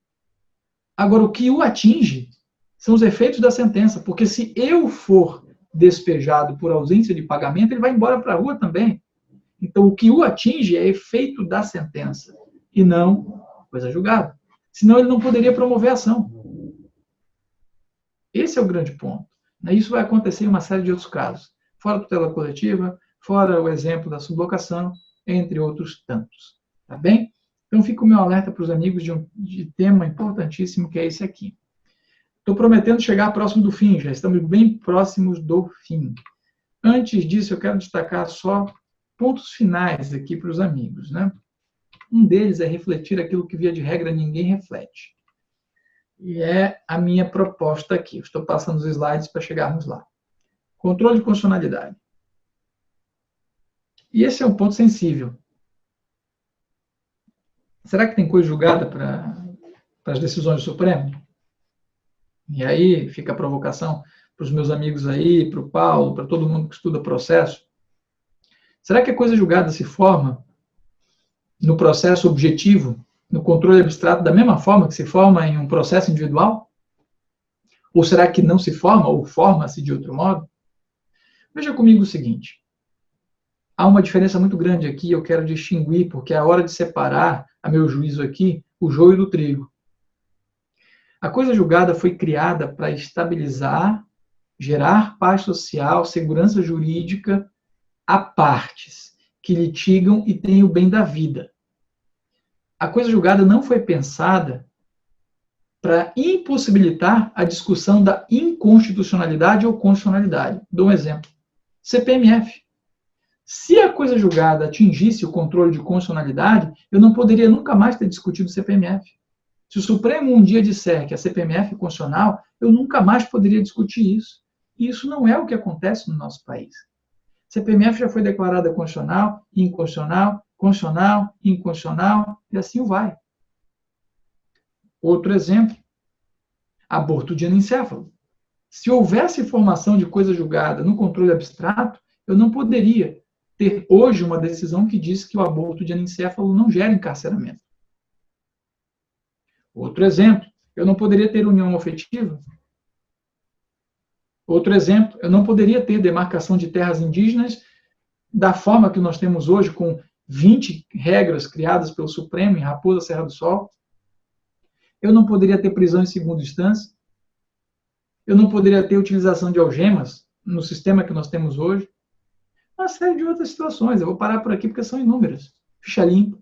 Speaker 2: Agora, o que o atinge são os efeitos da sentença, porque se eu for despejado por ausência de pagamento, ele vai embora para a rua também. Então, o que o atinge é efeito da sentença, e não coisa julgada. Senão, ele não poderia promover a ação. Esse é o grande ponto. Isso vai acontecer em uma série de outros casos. Fora a tutela coletiva, fora o exemplo da sublocação, entre outros tantos. Tá bem? Então, fica o meu alerta para os amigos de tema importantíssimo, que é esse aqui. Estou prometendo chegar próximo do fim, já estamos bem próximos do fim. Antes disso, eu quero destacar só pontos finais aqui para os amigos, né? Um deles é refletir aquilo que, via de regra, ninguém reflete. E é a minha proposta aqui. Estou passando os slides para chegarmos lá. Controle de constitucionalidade. E esse é um ponto sensível. Será que tem coisa julgada para as decisões do Supremo? E aí fica a provocação para os meus amigos aí, para o Paulo, para todo mundo que estuda processo. Será que a coisa julgada se forma no processo objetivo, no controle abstrato, da mesma forma que se forma em um processo individual? Ou será que não se forma, ou forma-se de outro modo? Veja comigo o seguinte. Há uma diferença muito grande aqui, eu quero distinguir, porque é a hora de separar, a meu juízo aqui, o joio do trigo. A coisa julgada foi criada para estabilizar, gerar paz social, segurança jurídica a partes que litigam e têm o bem da vida. A coisa julgada não foi pensada para impossibilitar a discussão da inconstitucionalidade ou constitucionalidade. Dou um exemplo. CPMF. Se a coisa julgada atingisse o controle de constitucionalidade, eu não poderia nunca mais ter discutido CPMF. Se o Supremo um dia disser que a CPMF é constitucional, eu nunca mais poderia discutir isso. E isso não é o que acontece no nosso país. CPMF já foi declarada constitucional, inconstitucional, constitucional, inconstitucional, e assim vai. Outro exemplo, aborto de anencefalo. Se houvesse formação de coisa julgada no controle abstrato, eu não poderia ter hoje uma decisão que diz que o aborto de anencefalo não gera encarceramento. Outro exemplo, eu não poderia ter união afetiva. Outro exemplo, eu não poderia ter demarcação de terras indígenas da forma que nós temos hoje, com 20 regras criadas pelo Supremo em Raposa Serra do Sol. Eu não poderia ter prisão em segunda instância. Eu não poderia ter utilização de algemas no sistema que nós temos hoje. Uma série de outras situações. Eu vou parar por aqui porque são inúmeras. Ficha limpa.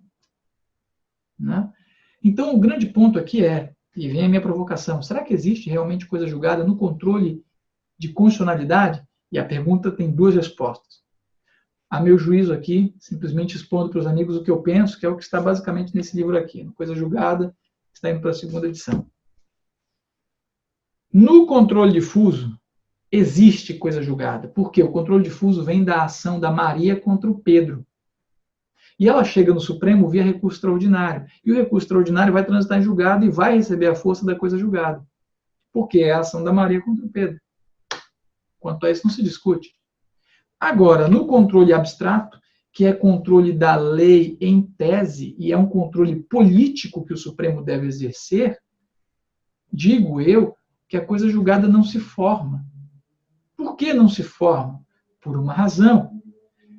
Speaker 2: Né? Então, o grande ponto aqui é, e vem a minha provocação, será que existe realmente coisa julgada no controle de constitucionalidade? E a pergunta tem duas respostas. A meu juízo aqui, simplesmente expondo para os amigos o que eu penso, que é o que está basicamente nesse livro aqui, Coisa Julgada, está indo para a segunda edição. No controle difuso, existe coisa julgada. Por quê? O controle difuso vem da ação da Maria contra o Pedro. E ela chega no Supremo via recurso extraordinário. E o recurso extraordinário vai transitar em julgado e vai receber a força da coisa julgada. Porque é a ação da Maria contra o Pedro. Quanto a isso, não se discute. Agora, no controle abstrato, que é controle da lei em tese, e é um controle político que o Supremo deve exercer, digo eu que a coisa julgada não se forma. Por que não se forma? Por uma razão.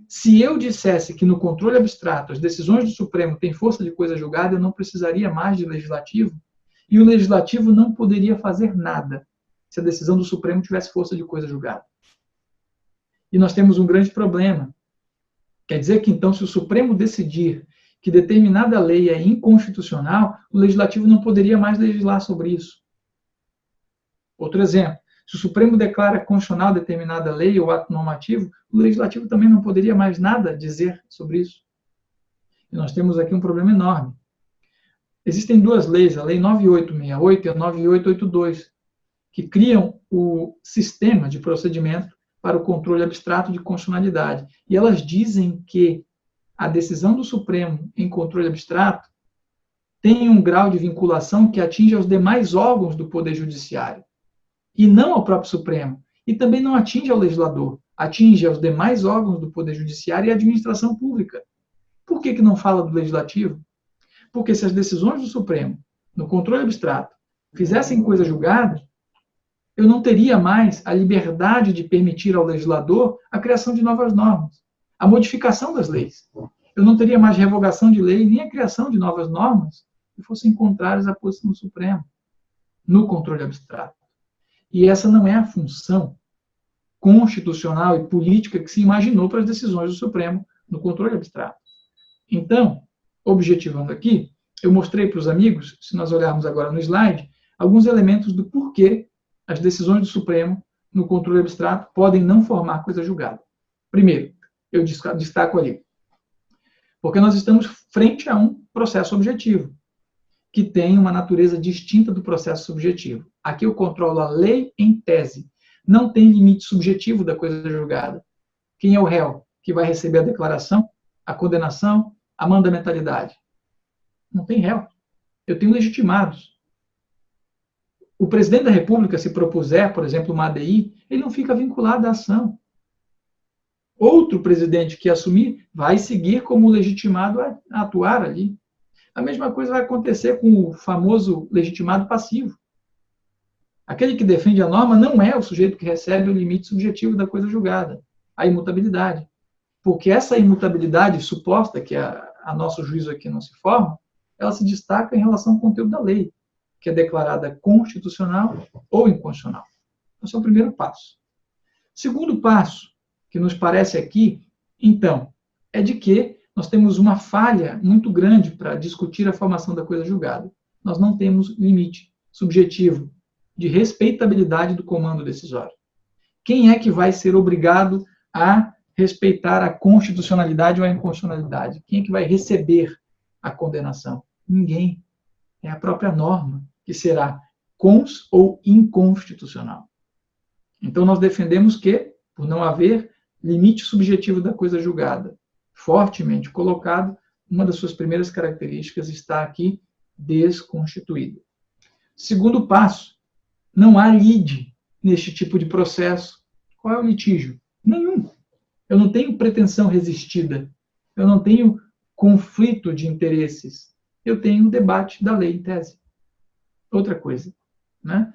Speaker 2: Se eu dissesse que no controle abstrato as decisões do Supremo têm força de coisa julgada, eu não precisaria mais de legislativo, e o legislativo não poderia fazer nada se a decisão do Supremo tivesse força de coisa julgada. E nós temos um grande problema. Quer dizer que, então, se o Supremo decidir que determinada lei é inconstitucional, o legislativo não poderia mais legislar sobre isso. Outro exemplo. Se o Supremo declara constitucional determinada lei ou ato normativo, o Legislativo também não poderia mais nada dizer sobre isso. E nós temos aqui um problema enorme. Existem duas leis, a Lei 9868 e a 9882, que criam o sistema de procedimento para o controle abstrato de constitucionalidade. E elas dizem que a decisão do Supremo em controle abstrato tem um grau de vinculação que atinge aos demais órgãos do Poder Judiciário, e não ao próprio Supremo. E também não atinge ao legislador, atinge aos demais órgãos do Poder Judiciário e à administração pública. Por que não fala do Legislativo? Porque se as decisões do Supremo, no controle abstrato, fizessem coisa julgada, eu não teria mais a liberdade de permitir ao legislador a criação de novas normas, a modificação das leis. Eu não teria mais revogação de lei, nem a criação de novas normas que fossem contrárias à posição do Supremo, no controle abstrato. E essa não é a função constitucional e política que se imaginou para as decisões do Supremo no controle abstrato. Então, objetivando aqui, eu mostrei para os amigos, se nós olharmos agora no slide, alguns elementos do porquê as decisões do Supremo no controle abstrato podem não formar coisa julgada. Primeiro, eu destaco ali, porque nós estamos frente a um processo objetivo, que tem uma natureza distinta do processo subjetivo. Aqui eu controlo a lei em tese. Não tem limite subjetivo da coisa julgada. Quem é o réu que vai receber a declaração, a condenação, a mandamentalidade? Não tem réu. Eu tenho legitimados. O presidente da República, se propuser, por exemplo, uma ADI, ele não fica vinculado à ação. Outro presidente que assumir vai seguir como legitimado a atuar ali. A mesma coisa vai acontecer com o famoso legitimado passivo. Aquele que defende a norma não é o sujeito que recebe o limite subjetivo da coisa julgada, a imutabilidade. Porque essa imutabilidade suposta, que a nosso juízo aqui não se forma, ela se destaca em relação ao conteúdo da lei, que é declarada constitucional ou inconstitucional. Esse é o primeiro passo. Segundo passo, que nos parece aqui, então, é de que nós temos uma falha muito grande para discutir a formação da coisa julgada. Nós não temos limite subjetivo de respeitabilidade do comando decisório. Quem é que vai ser obrigado a respeitar a constitucionalidade ou a inconstitucionalidade? Quem é que vai receber a condenação? Ninguém. É a própria norma que será cons ou inconstitucional. Então, nós defendemos que, por não haver limite subjetivo da coisa julgada, fortemente colocado, uma das suas primeiras características está aqui desconstituída. Segundo passo, não há lide neste tipo de processo. Qual é o litígio? Nenhum. Eu não tenho pretensão resistida. Eu não tenho conflito de interesses. Eu tenho debate da lei em tese. Outra coisa, né?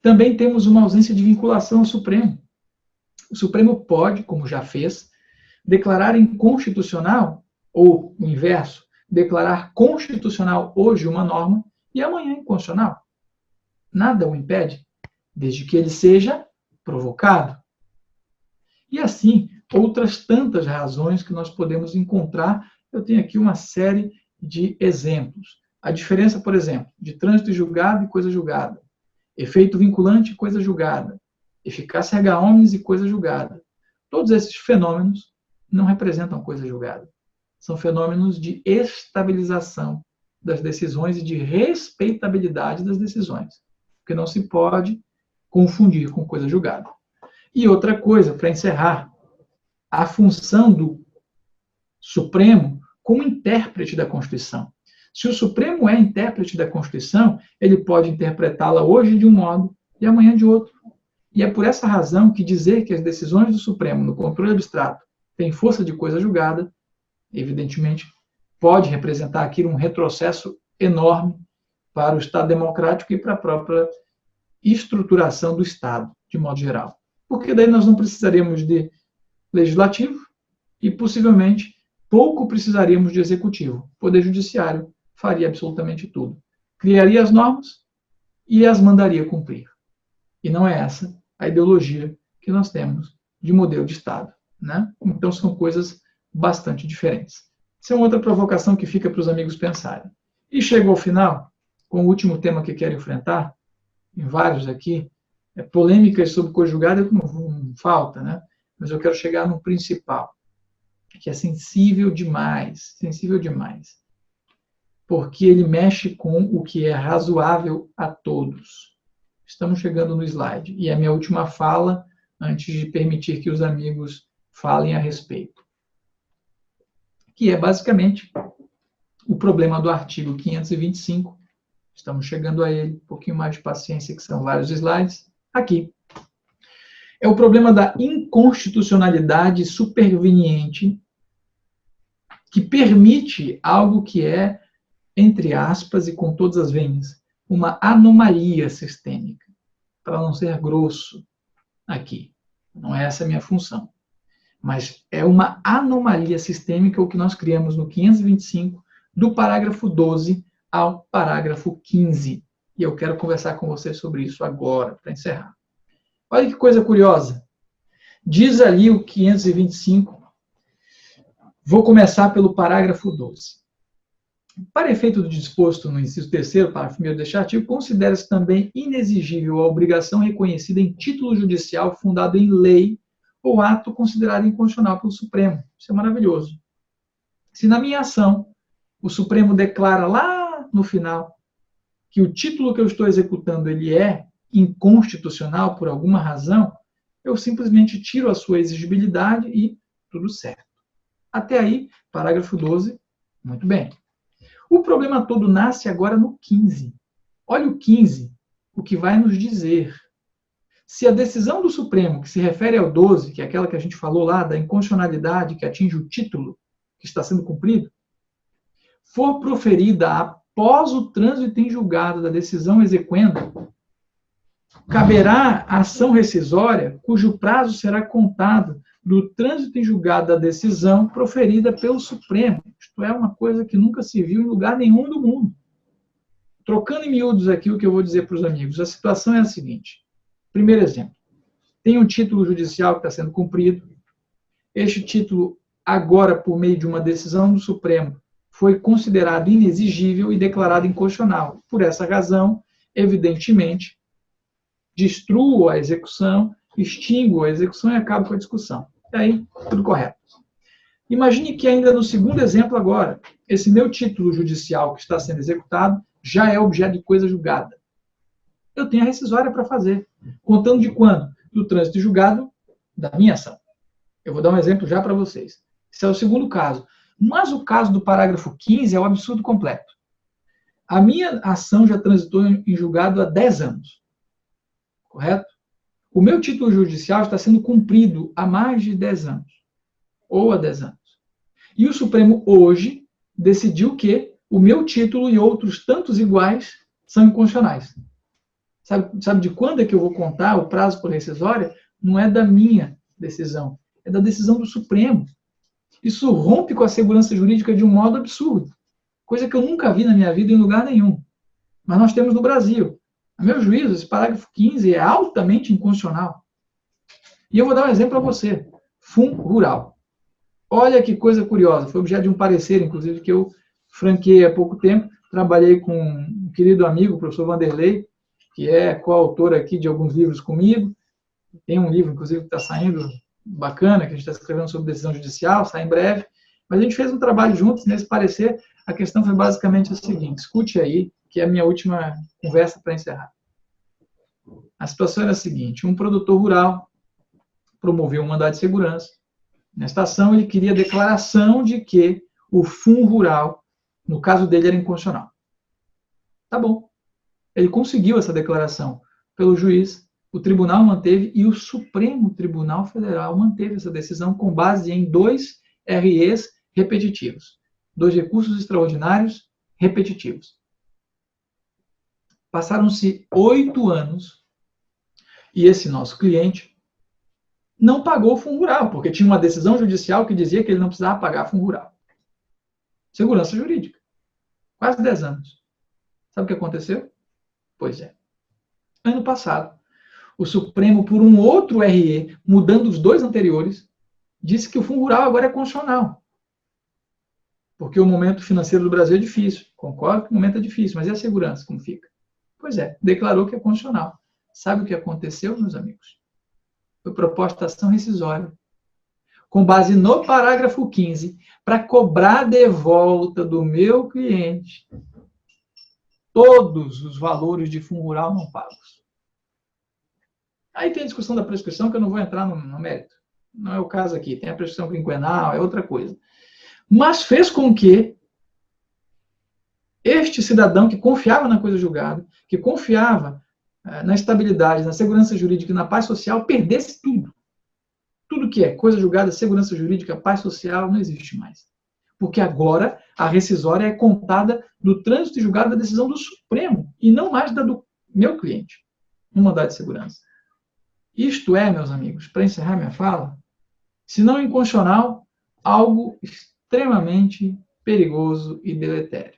Speaker 2: Também temos uma ausência de vinculação ao Supremo. O Supremo pode, como já fez, declarar inconstitucional, ou o inverso, declarar constitucional hoje uma norma e amanhã inconstitucional. Nada o impede, desde que ele seja provocado. E assim, outras tantas razões que nós podemos encontrar. Eu tenho aqui uma série de exemplos. A diferença, por exemplo, de trânsito julgado e coisa julgada, efeito vinculante e coisa julgada, eficácia erga omnes e coisa julgada. Todos esses fenômenos não representam coisa julgada. São fenômenos de estabilização das decisões e de respeitabilidade das decisões, porque não se pode confundir com coisa julgada. E outra coisa, para encerrar, a função do Supremo como intérprete da Constituição. Se o Supremo é intérprete da Constituição, ele pode interpretá-la hoje de um modo e amanhã de outro. E é por essa razão que dizer que as decisões do Supremo no controle abstrato têm força de coisa julgada, evidentemente, pode representar aqui um retrocesso enorme para o Estado democrático e para a própria estruturação do Estado, de modo geral. Porque daí nós não precisaríamos de legislativo e, possivelmente, pouco precisaríamos de executivo. O Poder Judiciário faria absolutamente tudo. Criaria as normas e as mandaria cumprir. E não é essa a ideologia que nós temos de modelo de Estado, né? Então, são coisas bastante diferentes. Essa é uma outra provocação que fica para os amigos pensarem. E chego ao final, com o último tema que quero enfrentar, em vários aqui, polêmicas sobre coisa julgada não falta, né? Mas eu quero chegar no principal, que é sensível demais, porque ele mexe com o que é razoável a todos. Estamos chegando no slide, e é a minha última fala, antes de permitir que os amigos falem a respeito. Que é, basicamente, o problema do artigo 525. Estamos chegando a ele, um pouquinho mais de paciência, que são vários slides. Aqui. É o problema da inconstitucionalidade superveniente, que permite algo que é, entre aspas e com todas as venhas, uma anomalia sistêmica, para não ser grosso aqui. Não é essa a minha função. Mas é uma anomalia sistêmica o que nós criamos no 525, do parágrafo 12 ao parágrafo 15. E eu quero conversar com você sobre isso agora, para encerrar. Olha que coisa curiosa. Diz ali o 525, vou começar pelo parágrafo 12. Para efeito do disposto no inciso 3º, parágrafo 1º deste artigo, considera-se também inexigível a obrigação reconhecida em título judicial fundado em lei ou ato considerado inconstitucional pelo Supremo. Isso é maravilhoso. Se na minha ação o Supremo declara lá no final que o título que eu estou executando ele é inconstitucional por alguma razão, eu simplesmente tiro a sua exigibilidade e tudo certo. Até aí, parágrafo 12, muito bem. O problema todo nasce agora no 15. Olha o 15, o que vai nos dizer. Se a decisão do Supremo, que se refere ao 12, que é aquela que a gente falou lá, da inconstitucionalidade que atinge o título que está sendo cumprido, for proferida após o trânsito em julgado da decisão exequenda, caberá ação rescisória, cujo prazo será contado do trânsito em julgado da decisão proferida pelo Supremo. Isto é uma coisa que nunca se viu em lugar nenhum do mundo. Trocando em miúdos aqui o que eu vou dizer para os amigos, a situação é a seguinte. Primeiro exemplo. Tem um título judicial que está sendo cumprido. Este título, agora, por meio de uma decisão do Supremo, foi considerado inexigível e declarado inconstitucional. Por essa razão, evidentemente, destruo a execução, extingo a execução e acabo com a discussão. E aí, tudo correto. Imagine que ainda no segundo exemplo agora, esse meu título judicial que está sendo executado já é objeto de coisa julgada. Eu tenho a rescisória para fazer. Contando de quando? Do trânsito julgado da minha ação. Eu vou dar um exemplo já para vocês. Esse é o segundo caso. Mas o caso do parágrafo 15 é o absurdo completo. A minha ação já transitou em julgado há 10 anos. Correto? O meu título judicial está sendo cumprido há mais de 10 anos. Ou há 10 anos. E o Supremo hoje decidiu que o meu título e outros tantos iguais são inconstitucionais. Sabe de quando é que eu vou contar o prazo por rescisória? Não é da minha decisão, é da decisão do Supremo. Isso rompe com a segurança jurídica de um modo absurdo. Coisa que eu nunca vi na minha vida em lugar nenhum. Mas nós temos no Brasil. A meu juízo, esse parágrafo 15 é altamente inconstitucional. E eu vou dar um exemplo para você. Fundo rural. Olha que coisa curiosa. Foi objeto de um parecer, inclusive, que eu franqueei há pouco tempo. Trabalhei com um querido amigo, o professor Vanderlei, que é coautor aqui de alguns livros comigo. Tem um livro, inclusive, que está saindo bacana, que a gente está escrevendo sobre decisão judicial, sai em breve. Mas a gente fez um trabalho juntos nesse parecer. A questão foi basicamente a seguinte, escute aí, que é a minha última conversa para encerrar. A situação era a seguinte, um produtor rural promoveu um mandado de segurança. Nesta ação, ele queria a declaração de que o fundo rural, no caso dele, era inconstitucional. Tá bom. Ele conseguiu essa declaração pelo juiz, o tribunal manteve e o Supremo Tribunal Federal manteve essa decisão com base em 2 REs repetitivos. 2 recursos extraordinários repetitivos. Passaram-se 8 anos e esse nosso cliente não pagou o fundo rural, porque tinha uma decisão judicial que dizia que ele não precisava pagar fundo rural. Segurança jurídica. Quase 10 anos. Sabe o que aconteceu? Pois é. Ano passado, o Supremo, por um outro RE, mudando os 2 anteriores, disse que o fundo rural agora é constitucional. Porque o momento financeiro do Brasil é difícil. Concordo que o momento é difícil, mas e a segurança, como fica? Pois é, declarou que é constitucional. Sabe o que aconteceu, meus amigos? Foi proposta ação rescisória, com base no parágrafo 15, para cobrar de volta do meu cliente todos os valores de fundo rural não pagos. Aí tem a discussão da prescrição, que eu não vou entrar no mérito. Não é o caso aqui. Tem a prescrição quinquenal, é outra coisa. Mas fez com que este cidadão que confiava na coisa julgada, que confiava na estabilidade, na segurança jurídica e na paz social, perdesse tudo. Tudo que é coisa julgada, segurança jurídica, paz social, não existe mais. Porque agora a rescisória é contada do trânsito julgado da decisão do Supremo e não mais da do meu cliente, no mandado de segurança. Isto é, meus amigos, para encerrar minha fala, se não inconstitucional, algo extremamente perigoso e deletério.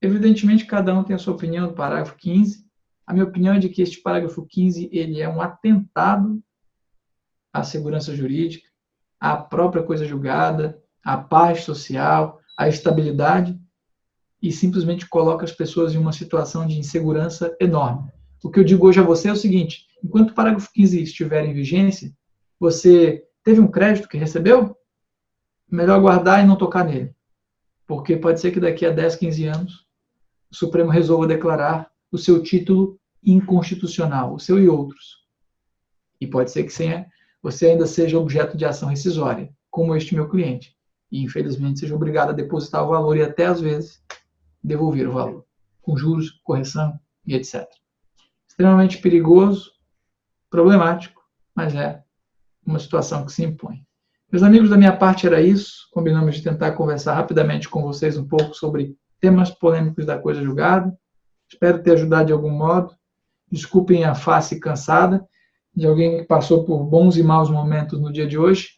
Speaker 2: Evidentemente, cada um tem a sua opinião do parágrafo 15. A minha opinião é de que este parágrafo 15 ele é um atentado à segurança jurídica, à própria coisa julgada, à paz social, à estabilidade, e simplesmente coloca as pessoas em uma situação de insegurança enorme. O que eu digo hoje a você é o seguinte, enquanto o parágrafo 15 estiver em vigência, Você teve um crédito que recebeu? Melhor guardar e não tocar nele. Porque pode ser que daqui a 10, 15 anos, o Supremo resolva declarar o seu título inconstitucional, o seu e outros. E pode ser que você ainda seja objeto de ação rescisória, como este meu cliente. E, infelizmente, seja obrigado a depositar o valor e até, às vezes, devolver o valor, com juros, correção e etc. Extremamente perigoso, problemático, mas é uma situação que se impõe. Meus amigos, da minha parte era isso. Combinamos de tentar conversar rapidamente com vocês um pouco sobre temas polêmicos da coisa julgada. Espero ter ajudado de algum modo. Desculpem a face cansada de alguém que passou por bons e maus momentos no dia de hoje,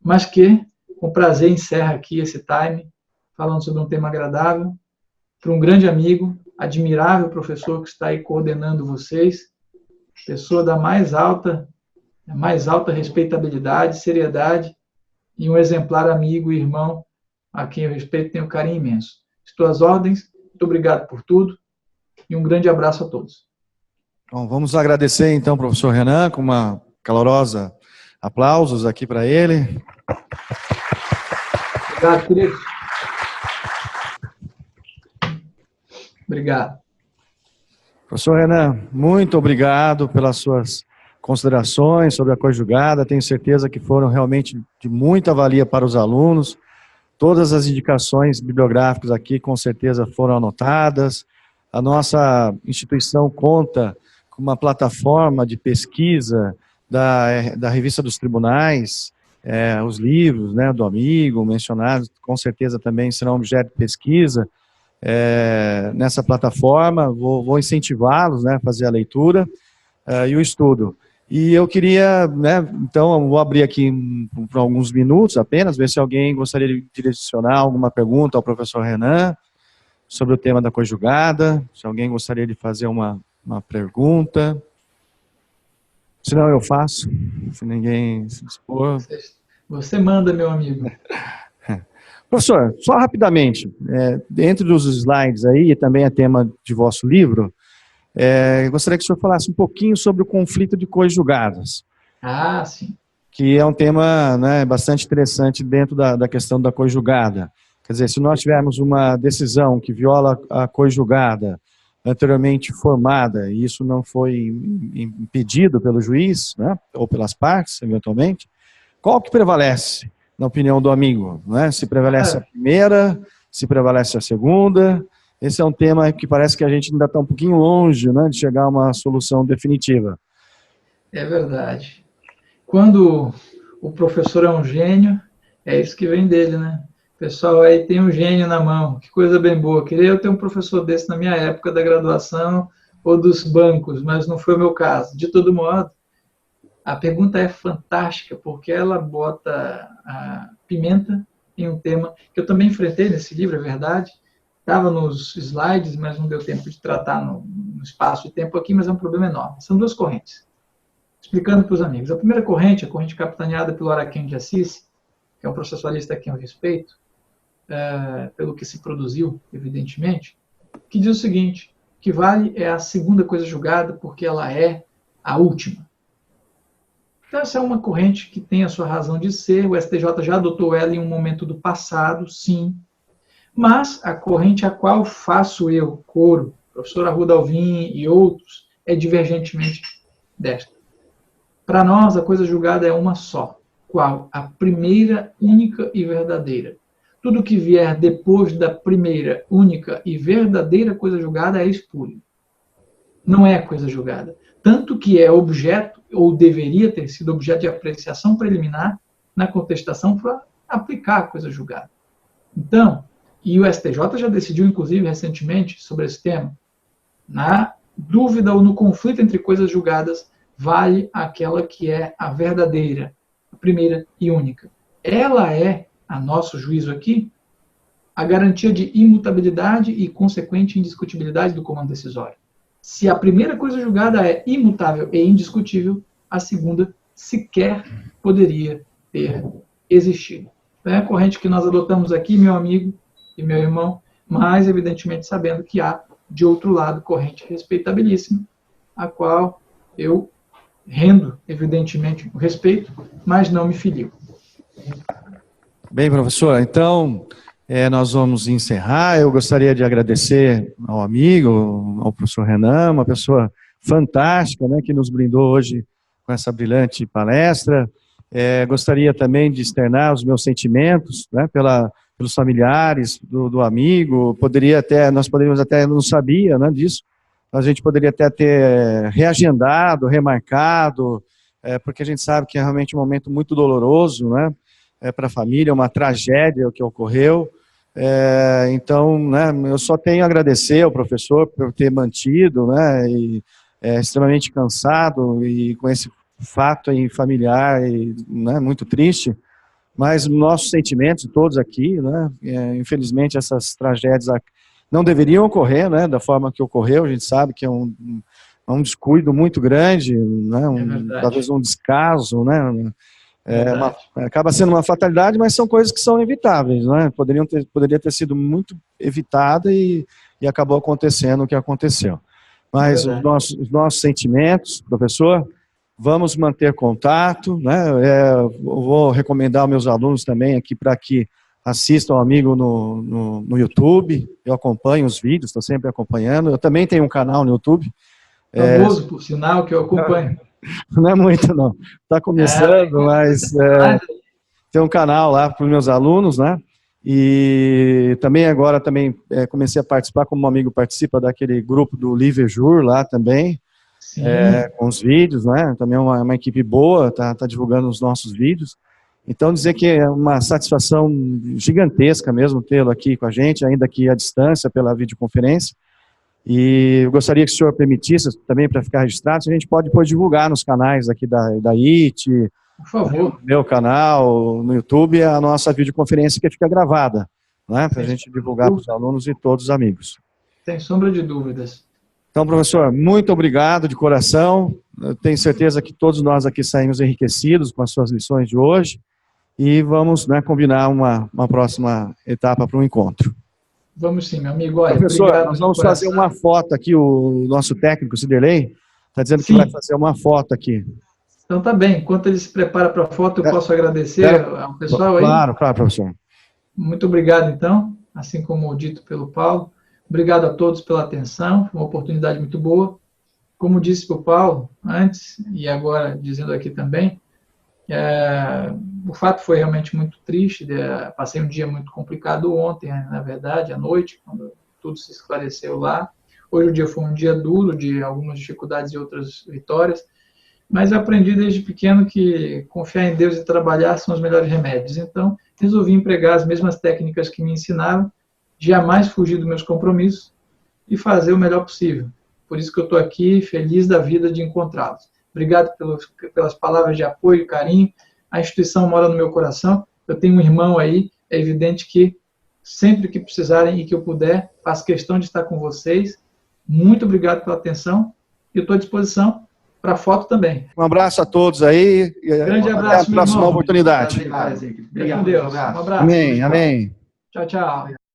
Speaker 2: mas que, com prazer, encerra aqui esse time, falando sobre um tema agradável, para um grande amigo, admirável professor que está aí coordenando vocês, pessoa da mais alta respeitabilidade, seriedade, e um exemplar amigo e irmão a quem eu respeito e tenho um carinho imenso. Estou às ordens, muito obrigado por tudo, e um grande abraço a todos.
Speaker 1: Bom, vamos agradecer então ao professor Renan, com uma calorosa aplausos aqui para ele.
Speaker 2: Obrigado, querido. Obrigado.
Speaker 1: Professor Renan, muito obrigado pelas suas considerações sobre a coisa julgada. Tenho certeza que foram realmente de muita valia para os alunos. Todas as indicações bibliográficas aqui com certeza foram anotadas. A nossa instituição conta com uma plataforma de pesquisa da Revista dos Tribunais. Os livros, né, do amigo mencionados, com certeza também serão objeto de pesquisa nessa plataforma. Vou incentivá-los, né, a fazer a leitura e o estudo. E eu queria, né, então, vou abrir aqui por alguns minutos apenas, ver se alguém gostaria de direcionar alguma pergunta ao professor Renan sobre o tema da coisa julgada, se alguém gostaria de fazer uma pergunta. Se não, eu faço, se ninguém se dispor.
Speaker 2: Você manda, meu amigo.
Speaker 1: Professor, só rapidamente, dentro dos slides aí, e também é tema de vosso livro, eu gostaria que o senhor falasse um pouquinho sobre o conflito de coisas julgadas.
Speaker 2: Ah, sim.
Speaker 1: Que é um tema, né, bastante interessante dentro da questão da coisa julgada. Quer dizer, se nós tivermos uma decisão que viola a coisa julgada anteriormente formada, e isso não foi impedido pelo juiz, né, ou pelas partes, eventualmente, qual que prevalece, na opinião do amigo? Né? Se prevalece a primeira, se prevalece a segunda? Esse é um tema que parece que a gente ainda está um pouquinho longe, né, de chegar a uma solução definitiva.
Speaker 2: É verdade. Quando o professor é um gênio, é isso que vem dele, né? O pessoal aí tem um gênio na mão, que coisa bem boa. Queria eu ter um professor desse na minha época da graduação ou dos bancos, mas não foi o meu caso. De todo modo, a pergunta é fantástica, porque ela bota a pimenta em um tema que eu também enfrentei nesse livro, é verdade. Estava nos slides, mas não deu tempo de tratar no espaço e tempo aqui, mas é um problema enorme. São duas correntes. Explicando para os amigos. A primeira corrente, a corrente capitaneada pelo Araquém de Assis, que é um processualista a quem eu respeito, pelo que se produziu, evidentemente, que diz o seguinte, que vale é a segunda coisa julgada porque ela é a última. Então, essa é uma corrente que tem a sua razão de ser, o STJ já adotou ela em um momento do passado, sim, mas a corrente a qual faço eu, coro, professor Arruda Alvim e outros, é divergentemente desta. Para nós, a coisa julgada é uma só. Qual? A primeira, única e verdadeira. Tudo que vier depois da primeira, única e verdadeira coisa julgada é espúrio. Não é coisa julgada. Tanto que é objeto, ou deveria ter sido objeto de apreciação preliminar na contestação para aplicar a coisa julgada. Então, e o STJ já decidiu, inclusive, recentemente, sobre esse tema, na dúvida ou no conflito entre coisas julgadas, vale aquela que é a verdadeira, a primeira e única. Ela é, a nosso juízo aqui, a garantia de imutabilidade e consequente indiscutibilidade do comando decisório. Se a primeira coisa julgada é imutável e indiscutível, a segunda sequer poderia ter existido. Então, é a corrente que nós adotamos aqui, meu amigo e meu irmão, mas, evidentemente, sabendo que há, de outro lado, corrente respeitabilíssima, a qual eu rendo, evidentemente, o respeito, mas não me filio.
Speaker 1: Bem, professor, então nós vamos encerrar. Eu gostaria de agradecer ao amigo, ao professor Renan, uma pessoa fantástica, né, que nos brindou hoje com essa brilhante palestra. Gostaria também de externar os meus sentimentos, né, pelos familiares do amigo. Nós poderíamos até, não sabia, né, disso, a gente poderia até ter reagendado, remarcado, porque a gente sabe que é realmente um momento muito doloroso, né, para a família, uma tragédia que ocorreu. Então, né, eu só tenho a agradecer ao professor por ter mantido, né, e extremamente cansado e com esse fato aí familiar, e, né, muito triste, mas nossos sentimentos, todos aqui, né, infelizmente essas tragédias não deveriam ocorrer, né, da forma que ocorreu. A gente sabe que é um descuido muito grande, né, talvez um descaso, né, acaba sendo uma fatalidade, mas são coisas que são evitáveis, né, poderia ter sido muito evitada e acabou acontecendo o que aconteceu. Mas os nossos sentimentos, professor, vamos manter contato, né, eu vou recomendar aos meus alunos também aqui para que assistam ao amigo no YouTube. Eu acompanho os vídeos, estou sempre acompanhando. Eu também tenho um canal no YouTube.
Speaker 2: Famoso, por sinal, que eu acompanho.
Speaker 1: Não é muito, não. Está começando, mas tem um canal lá para os meus alunos, né? E também agora comecei a participar, como um amigo participa daquele grupo do Livejur lá também, com os vídeos, né? Também é uma equipe boa, tá divulgando os nossos vídeos. Então, dizer que é uma satisfação gigantesca mesmo tê-lo aqui com a gente, ainda aqui à distância, pela videoconferência. E eu gostaria que o senhor permitisse também, para ficar registrado, se a gente pode depois divulgar nos canais aqui da IT,
Speaker 2: por favor,
Speaker 1: no meu canal, no YouTube, a nossa videoconferência que fica gravada, né, para a gente divulgar para os alunos e todos os amigos.
Speaker 2: Sem sombra de dúvidas.
Speaker 1: Então, professor, muito obrigado de coração. Eu tenho certeza que todos nós aqui saímos enriquecidos com as suas lições de hoje. E vamos, né, combinar uma próxima etapa para o encontro.
Speaker 2: Vamos sim, meu amigo. Olha,
Speaker 1: professor, nós vamos fazer uma foto aqui, o nosso técnico, Ciderley, está dizendo que vai fazer uma foto aqui.
Speaker 2: Então tá bem, enquanto ele se prepara para a foto, eu posso agradecer ao pessoal aí?
Speaker 1: Claro, professor.
Speaker 2: Muito obrigado, então, assim como dito pelo Paulo. Obrigado a todos pela atenção, foi uma oportunidade muito boa. Como disse para o Paulo antes, e agora dizendo aqui também, o fato foi realmente muito triste. Passei um dia muito complicado ontem, na verdade, à noite, quando tudo se esclareceu lá. Hoje o dia foi um dia duro, de algumas dificuldades e outras vitórias, mas aprendi desde pequeno que confiar em Deus e trabalhar são os melhores remédios. Então, resolvi empregar as mesmas técnicas que me ensinaram, jamais fugir dos meus compromissos e fazer o melhor possível. Por isso que eu estou aqui, feliz da vida de encontrá-los. Obrigado pelas palavras de apoio e carinho. A instituição mora no meu coração. Eu tenho um irmão aí. É evidente que sempre que precisarem e que eu puder, faço questão de estar com vocês. Muito obrigado pela atenção. E estou à disposição para a foto também.
Speaker 1: Um abraço a todos aí.
Speaker 2: Grande abraço,
Speaker 1: até a próxima oportunidade.
Speaker 2: Obrigado. Com Deus. Um abraço.
Speaker 1: Amém, amém.
Speaker 2: Tchau, tchau.